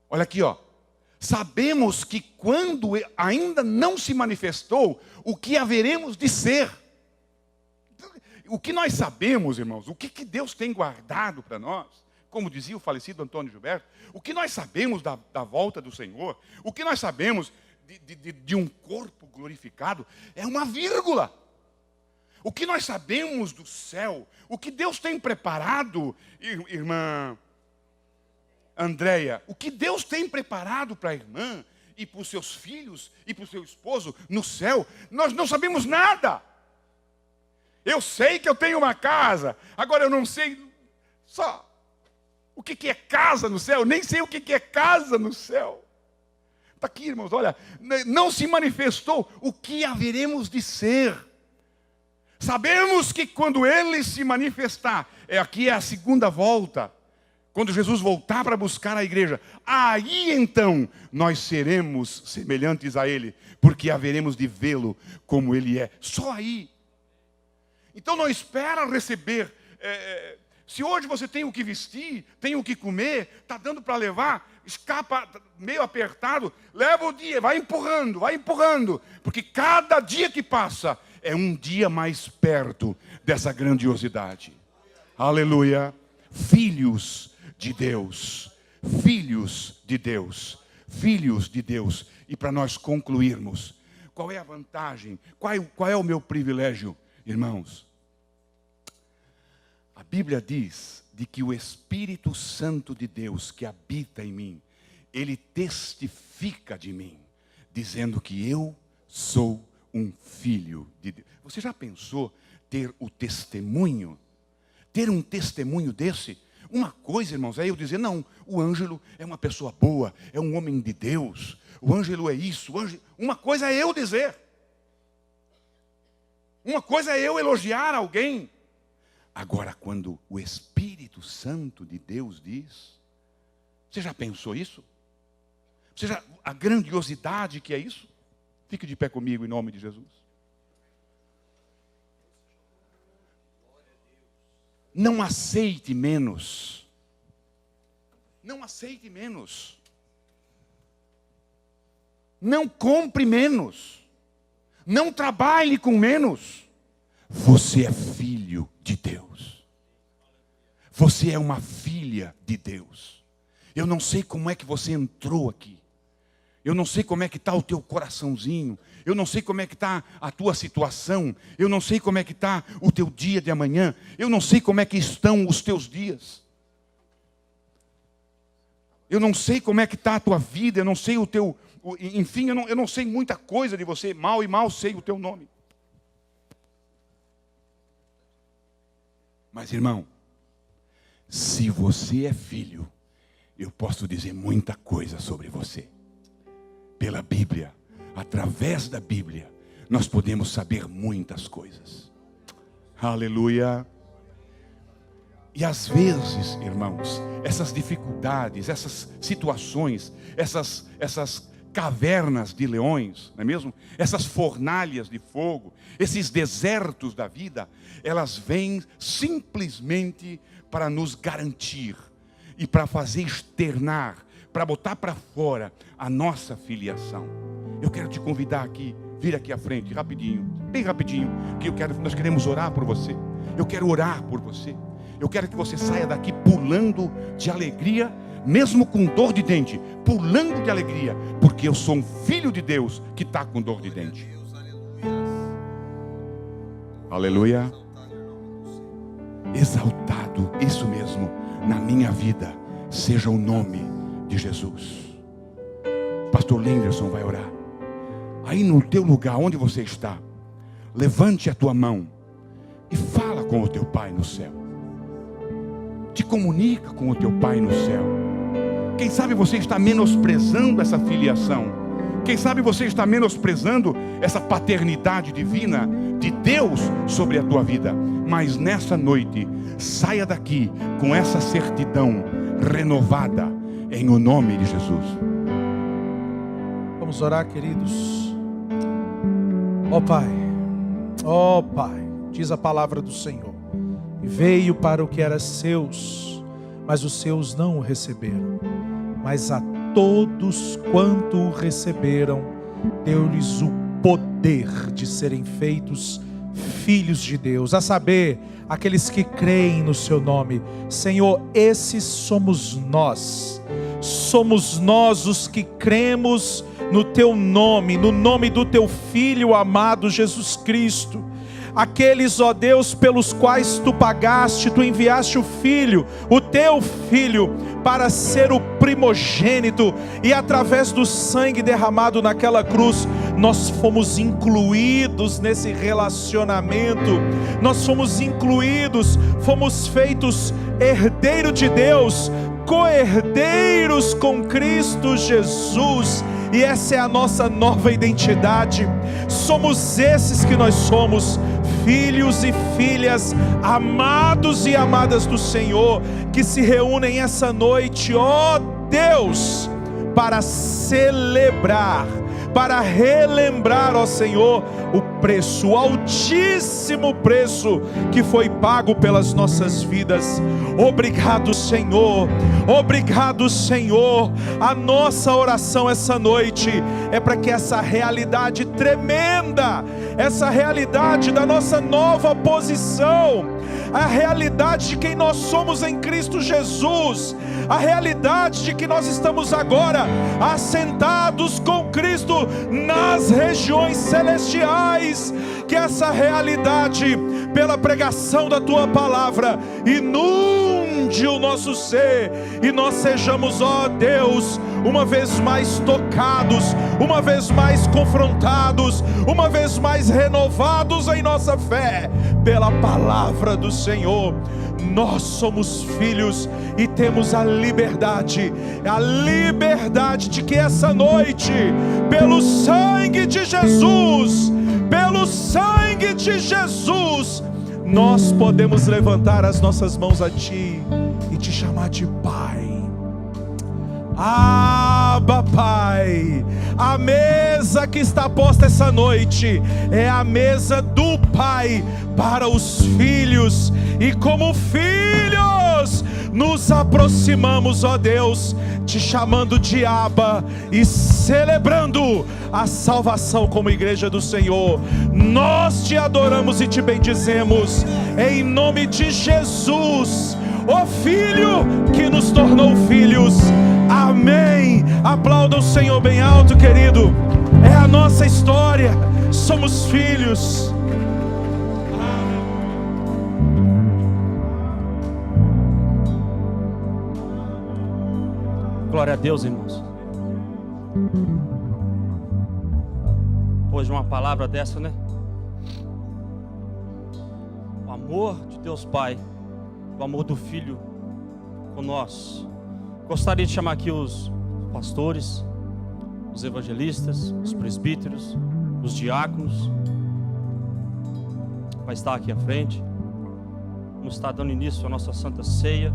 Olha aqui, ó. Sabemos que quando ainda não se manifestou, o que haveremos de ser. O que nós sabemos, irmãos, o que Deus tem guardado para nós, como dizia o falecido Antônio Gilberto, o que nós sabemos da volta do Senhor, o que nós sabemos de um corpo glorificado, é uma vírgula. O que nós sabemos do céu, o que Deus tem preparado, irmã Andréia, o que Deus tem preparado para a irmã e para os seus filhos e para o seu esposo no céu, nós não sabemos nada. Eu sei que eu tenho uma casa, agora eu não sei só o que é casa no céu, nem sei o que é casa no céu. Está aqui, irmãos, olha, não se manifestou o que haveremos de ser. Sabemos que quando Ele se manifestar, aqui é a segunda volta, quando Jesus voltar para buscar a igreja, aí então nós seremos semelhantes a Ele, porque haveremos de vê-lo como Ele é. Só aí. Então não espera receber. Se hoje você tem o que vestir, tem o que comer, está dando para levar, escapa meio apertado, leva o dia, vai empurrando, porque cada dia que passa é um dia mais perto dessa grandiosidade. Aleluia. Filhos de Deus, filhos de Deus, filhos de Deus. E para nós concluirmos, qual é a vantagem? Qual é o meu privilégio, irmãos? A Bíblia diz de que o Espírito Santo de Deus que habita em mim, ele testifica de mim, dizendo que eu sou um filho de Deus. Você já pensou ter o testemunho? Ter um testemunho desse? Uma coisa, irmãos, é eu dizer, não, o Ângelo é uma pessoa boa, é um homem de Deus, o Ângelo é isso, uma coisa é eu dizer. Uma coisa é eu elogiar alguém. Agora, quando o Espírito Santo de Deus diz, você já pensou isso? A grandiosidade que é isso? Fique de pé comigo em nome de Jesus. Não aceite menos. Não aceite menos. Não compre menos. Não trabalhe com menos. Você é filho de Deus. Você é uma filha de Deus. Eu não sei como é que você entrou aqui. Eu não sei como é que está o teu coraçãozinho. Eu não sei como é que está a tua situação. Eu não sei como é que está o teu dia de amanhã. Eu não sei como é que estão os teus dias. Eu não sei como é que está a tua vida. Eu não sei o teu... Enfim, eu não sei muita coisa de você. Mal e mal sei o teu nome. Mas, irmão, se você é filho, eu posso dizer muita coisa sobre você. Pela Bíblia, através da Bíblia, nós podemos saber muitas coisas. Aleluia. E às vezes, irmãos, essas dificuldades, essas situações, essas cavernas de leões, não é mesmo? Essas fornalhas de fogo, esses desertos da vida, elas vêm simplesmente para nos garantir e para fazer externar, para botar para fora a nossa filiação. Eu quero te convidar aqui, vir aqui à frente, rapidinho, bem rapidinho, que nós queremos orar por você. Eu quero orar por você. Eu quero que você saia daqui pulando de alegria, mesmo com dor de dente, pulando de alegria, porque eu sou um filho de Deus que está com dor de dente. Aleluia. Exaltado, isso mesmo, na minha vida, seja o nome de Jesus. Pastor Linderson vai orar. Aí no teu lugar, onde você está, levante a tua mão e fala com o teu Pai no céu. Te comunica com o teu Pai no céu. Quem sabe você está menosprezando essa filiação. Quem sabe você está menosprezando essa paternidade divina de Deus sobre a tua vida. Mas nessa noite, saia daqui com essa certidão renovada, em o nome de Jesus. Vamos orar, queridos. Ó Pai, diz a palavra do Senhor: veio para o que era seus, mas os seus não o receberam. Mas a todos quanto o receberam, deu-lhes o poder de serem feitos filhos de Deus, a saber, aqueles que creem no seu nome. Senhor, esses somos nós os que cremos no teu nome, no nome do teu Filho amado Jesus Cristo. Aqueles, ó Deus, pelos quais tu pagaste, tu enviaste o Filho, o teu Filho, para ser o primogênito, e através do sangue derramado naquela cruz, nós fomos incluídos nesse relacionamento, nós fomos incluídos, fomos feitos herdeiro de Deus, co-herdeiros com Cristo Jesus. E essa é a nossa nova identidade. Somos esses que nós somos, filhos e filhas amados e amadas do Senhor, que se reúnem essa noite, ó Deus, para celebrar, para relembrar, ó Senhor, o preço, o altíssimo preço que foi pago pelas nossas vidas. Obrigado, Senhor. Obrigado, Senhor. A nossa oração essa noite é para que essa realidade tremenda, essa realidade da nossa nova posição, a realidade de quem nós somos em Cristo Jesus, a realidade de que nós estamos agora assentados com Cristo nas regiões celestiais, que essa realidade, pela pregação da tua palavra, inunde o nosso ser, e nós sejamos, ó Deus, uma vez mais tocados, uma vez mais confrontados, uma vez mais renovados em nossa fé, pela palavra do Senhor. Nós somos filhos e temos a liberdade de que essa noite, pelo sangue de Jesus, nós podemos levantar as nossas mãos a Ti e Te chamar de Pai. Abba, Pai. A mesa que está posta essa noite é a mesa do Pai para os filhos, e como filhos nos aproximamos, ó Deus, Te chamando de Abba e celebrando a salvação como igreja do Senhor. Nós Te adoramos e Te bendizemos em nome de Jesus, o Filho que nos tornou filhos. Amém. Aplauda o Senhor bem alto, querido. É a nossa história. Somos filhos. Glória a Deus, irmãos. Depois de uma palavra dessa, né? O amor de Deus Pai, o amor do Filho com nós. Gostaria de chamar aqui os pastores, os evangelistas, os presbíteros, os diáconos. Vai estar aqui à frente. Vamos estar dando início à nossa Santa Ceia.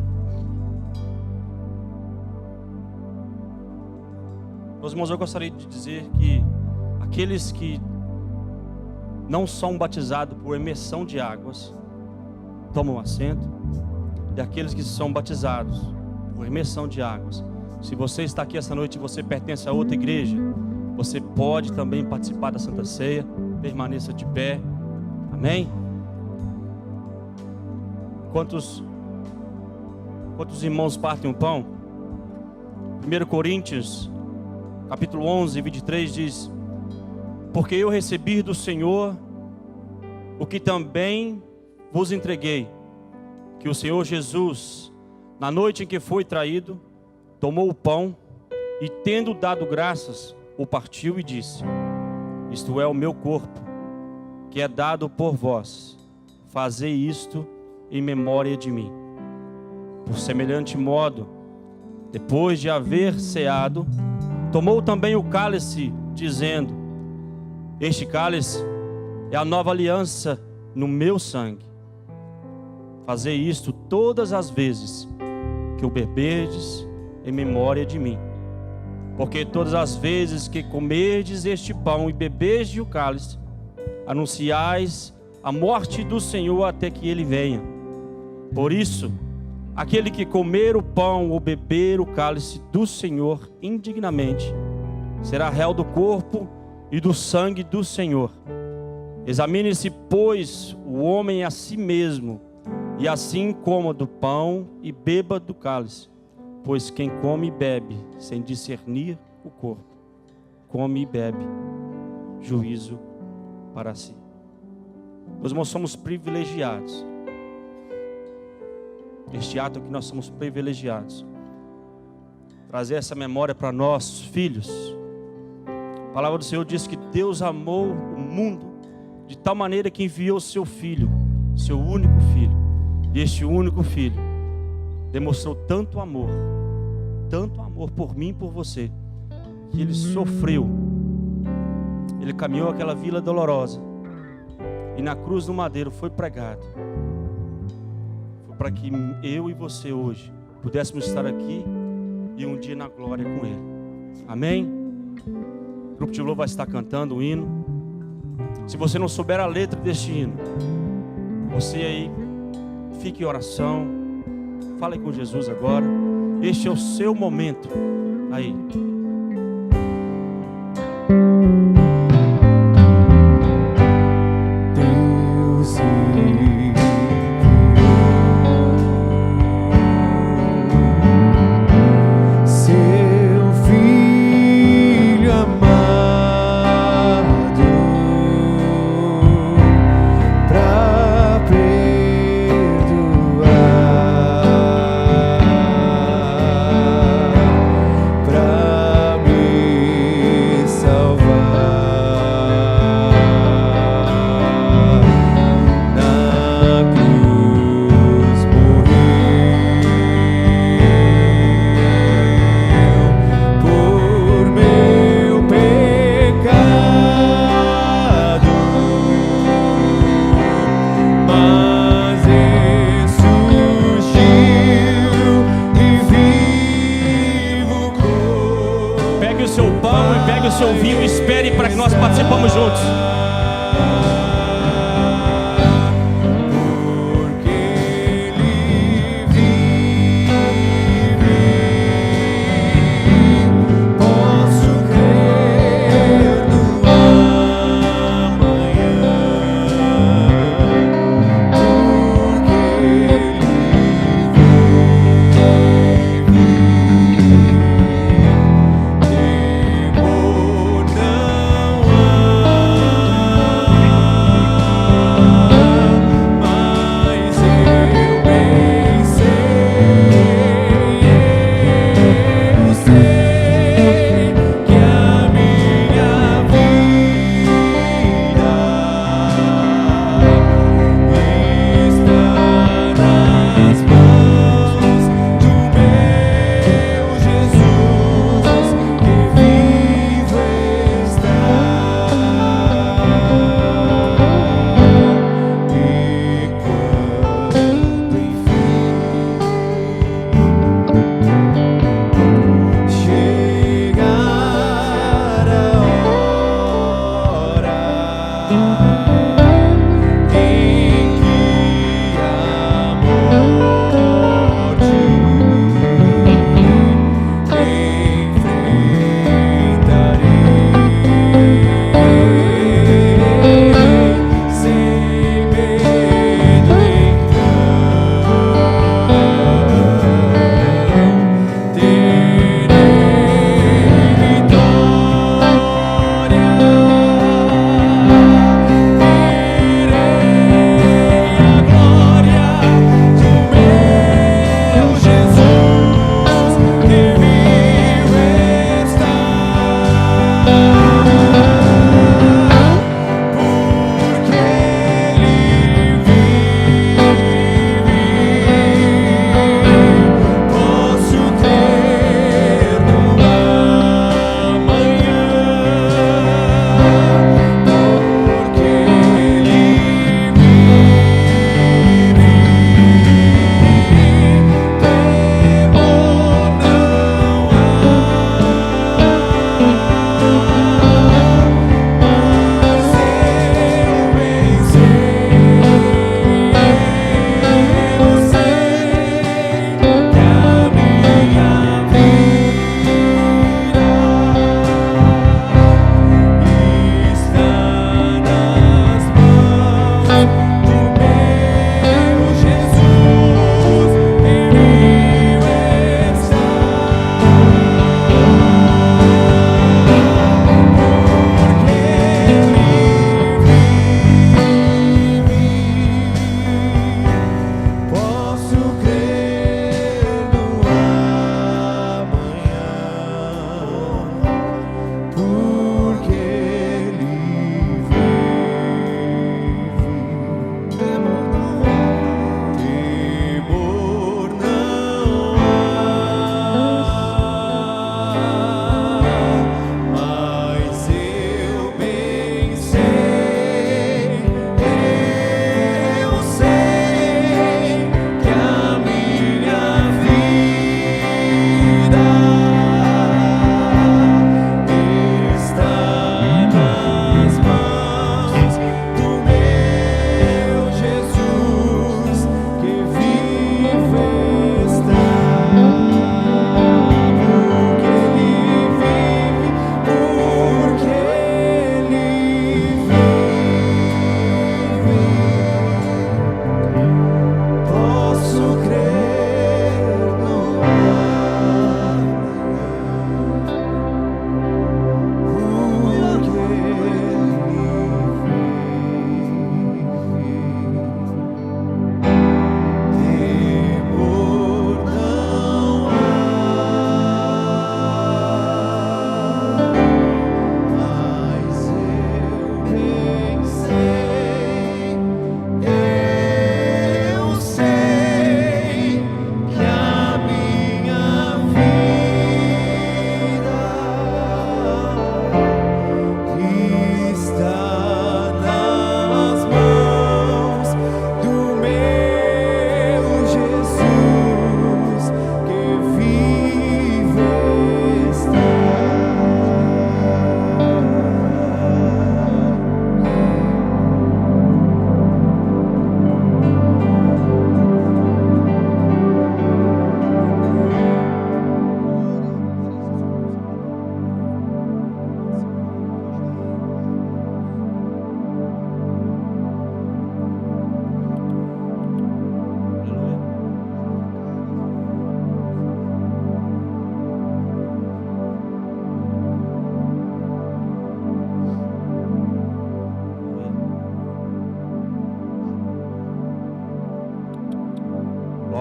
Meus irmãos, eu gostaria de dizer que aqueles que não são batizados por imersão de águas, tomam assento. E aqueles que são batizados por imersão de águas, se você está aqui essa noite e você pertence a outra igreja, você pode também participar da Santa Ceia. Permaneça de pé. Amém? Quantos irmãos partem o pão? 1 Coríntios capítulo 11, 23 diz: porque eu recebi do Senhor o que também vos entreguei, que o Senhor Jesus, na noite em que foi traído, tomou o pão e, tendo dado graças, o partiu e disse: isto é o meu corpo, que é dado por vós, fazei isto em memória de mim. Por semelhante modo, depois de haver ceado, tomou também o cálice, dizendo: este cálice é a nova aliança no meu sangue. Fazei isto todas as vezes que que o beberdes em memória de mim. Porque todas as vezes que comerdes este pão e beberdes o cálice, anunciais a morte do Senhor até que ele venha. Por isso, aquele que comer o pão ou beber o cálice do Senhor indignamente, será réu do corpo e do sangue do Senhor. Examine-se, pois, o homem a si mesmo, e assim coma do pão e beba do cálice. Pois quem come e bebe sem discernir o corpo, come e bebe juízo para si. Meus irmãos, somos privilegiados. Este ato que nós somos privilegiados. Trazer essa memória para nossos filhos. A palavra do Senhor diz que Deus amou o mundo de tal maneira que enviou o seu Filho, seu único Filho. E este único Filho demonstrou tanto amor por mim e por você, que ele sofreu, ele caminhou aquela vila dolorosa, e na cruz do madeiro foi pregado, foi para que eu e você hoje pudéssemos estar aqui e um dia na glória com ele. Amém? O grupo de louvor vai estar cantando o hino. Se você não souber a letra deste hino, você aí fique em oração, fale com Jesus agora. Este é o seu momento aí. Deus seu Filho amado pra perdoar, pra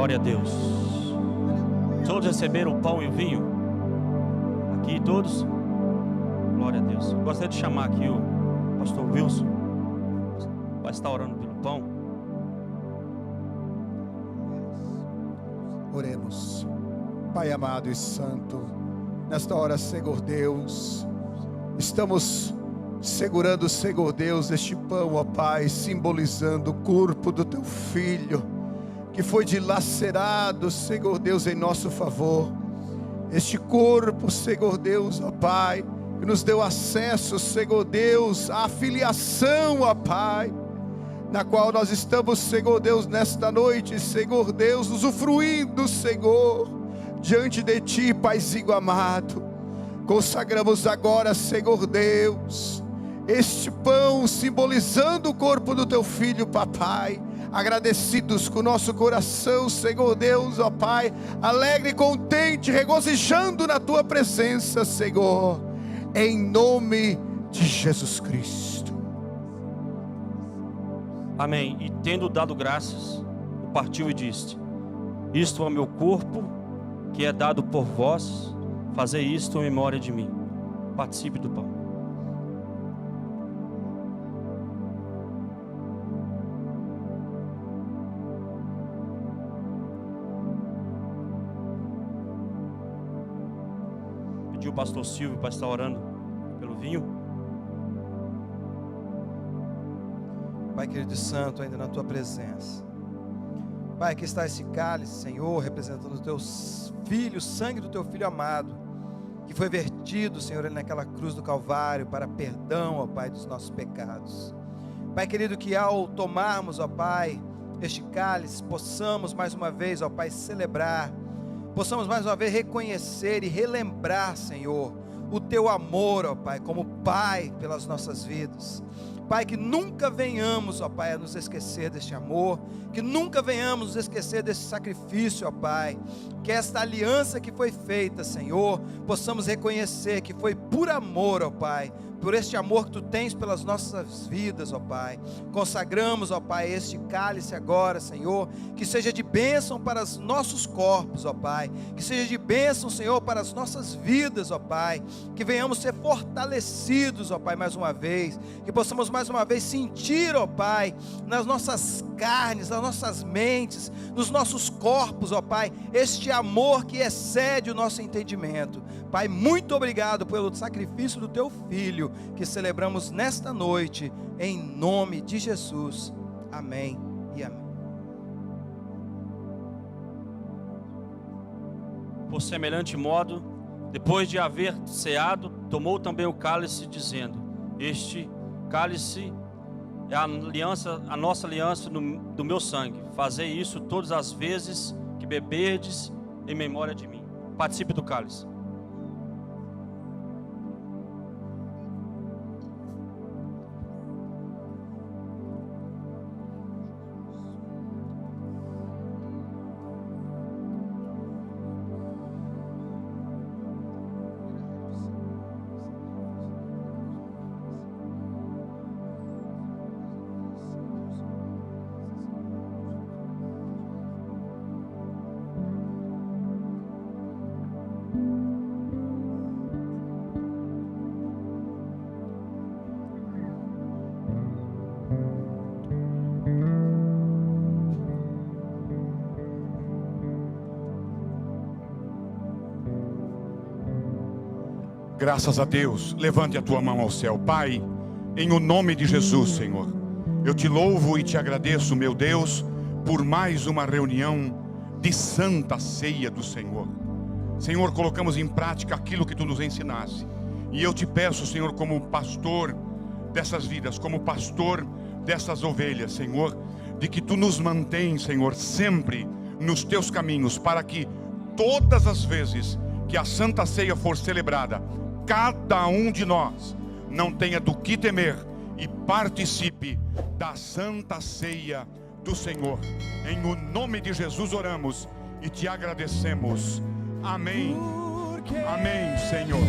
Glória a Deus. Todos receberam o pão e o vinho? Aqui todos? Glória a Deus. Gostaria de chamar aqui o pastor Wilson. Vai estar orando pelo pão. Oremos. Pai amado e santo, nesta hora, Senhor Deus, estamos segurando, Senhor Deus, este pão, ó Pai, simbolizando o corpo do Teu Filho, que foi dilacerado, Senhor Deus, em nosso favor. Este corpo, Senhor Deus, ó Pai, que nos deu acesso, Senhor Deus, à filiação, ó Pai, na qual nós estamos, Senhor Deus, nesta noite, Senhor Deus, usufruindo, Senhor, diante de Ti, Paizinho amado. Consagramos agora, Senhor Deus, este pão simbolizando o corpo do Teu Filho, Papai, agradecidos com o nosso coração, Senhor Deus, ó Pai, alegre e contente, regozijando na Tua presença, Senhor, em nome de Jesus Cristo. Amém. E tendo dado graças, partiu e disse: isto é o meu corpo, que é dado por vós, fazei isto em memória de mim. Participe do pão. Pediu o pastor Silvio para estar orando pelo vinho. Pai querido e santo, ainda na Tua presença, Pai, aqui está esse cálice, Senhor, representando o Teu Filho, o sangue do Teu Filho amado, que foi vertido, Senhor, ali naquela cruz do Calvário, para perdão, ó Pai, dos nossos pecados. Pai querido, que ao tomarmos, ó Pai, este cálice, possamos mais uma vez, ó Pai, celebrar, possamos mais uma vez reconhecer e relembrar, Senhor, o Teu amor, ó Pai, como Pai pelas nossas vidas. Pai, que nunca venhamos, ó Pai, a nos esquecer deste amor, que nunca venhamos nos esquecer desse sacrifício, ó Pai, que esta aliança que foi feita, Senhor, possamos reconhecer que foi por amor, ó Pai, por este amor que Tu tens pelas nossas vidas, ó Pai. Consagramos, ó Pai, este cálice agora, Senhor, que seja de bênção para os nossos corpos, ó Pai, que seja de bênção, Senhor, para as nossas vidas, ó Pai, que venhamos ser fortalecidos, ó Pai, mais uma vez, que possamos mais uma vez sentir, ó Pai, nas nossas carnes, nas nossas mentes, nos nossos corpos, ó Pai, este amor que excede o nosso entendimento. Pai, muito obrigado pelo sacrifício do Teu Filho, que celebramos nesta noite, em nome de Jesus. Amém e amém. Por semelhante modo, depois de haver ceado, tomou também o cálice, dizendo: este cálice é a nossa aliança do meu sangue. Fazei isso todas as vezes que beberdes em memória de mim. Participe do cálice. Graças a Deus. Levante a tua mão ao céu. Pai, em o nome de Jesus, Senhor, eu te louvo e te agradeço, meu Deus, por mais uma reunião de santa ceia do Senhor. Senhor, colocamos em prática aquilo que Tu nos ensinaste, e eu te peço, Senhor, como pastor dessas vidas, como pastor dessas ovelhas, Senhor, de que Tu nos mantém, Senhor, sempre nos Teus caminhos, para que todas as vezes que a santa ceia for celebrada, cada um de nós não tenha do que temer e participe da santa ceia do Senhor. Em o nome de Jesus oramos e te agradecemos. Amém. Amém, Senhor.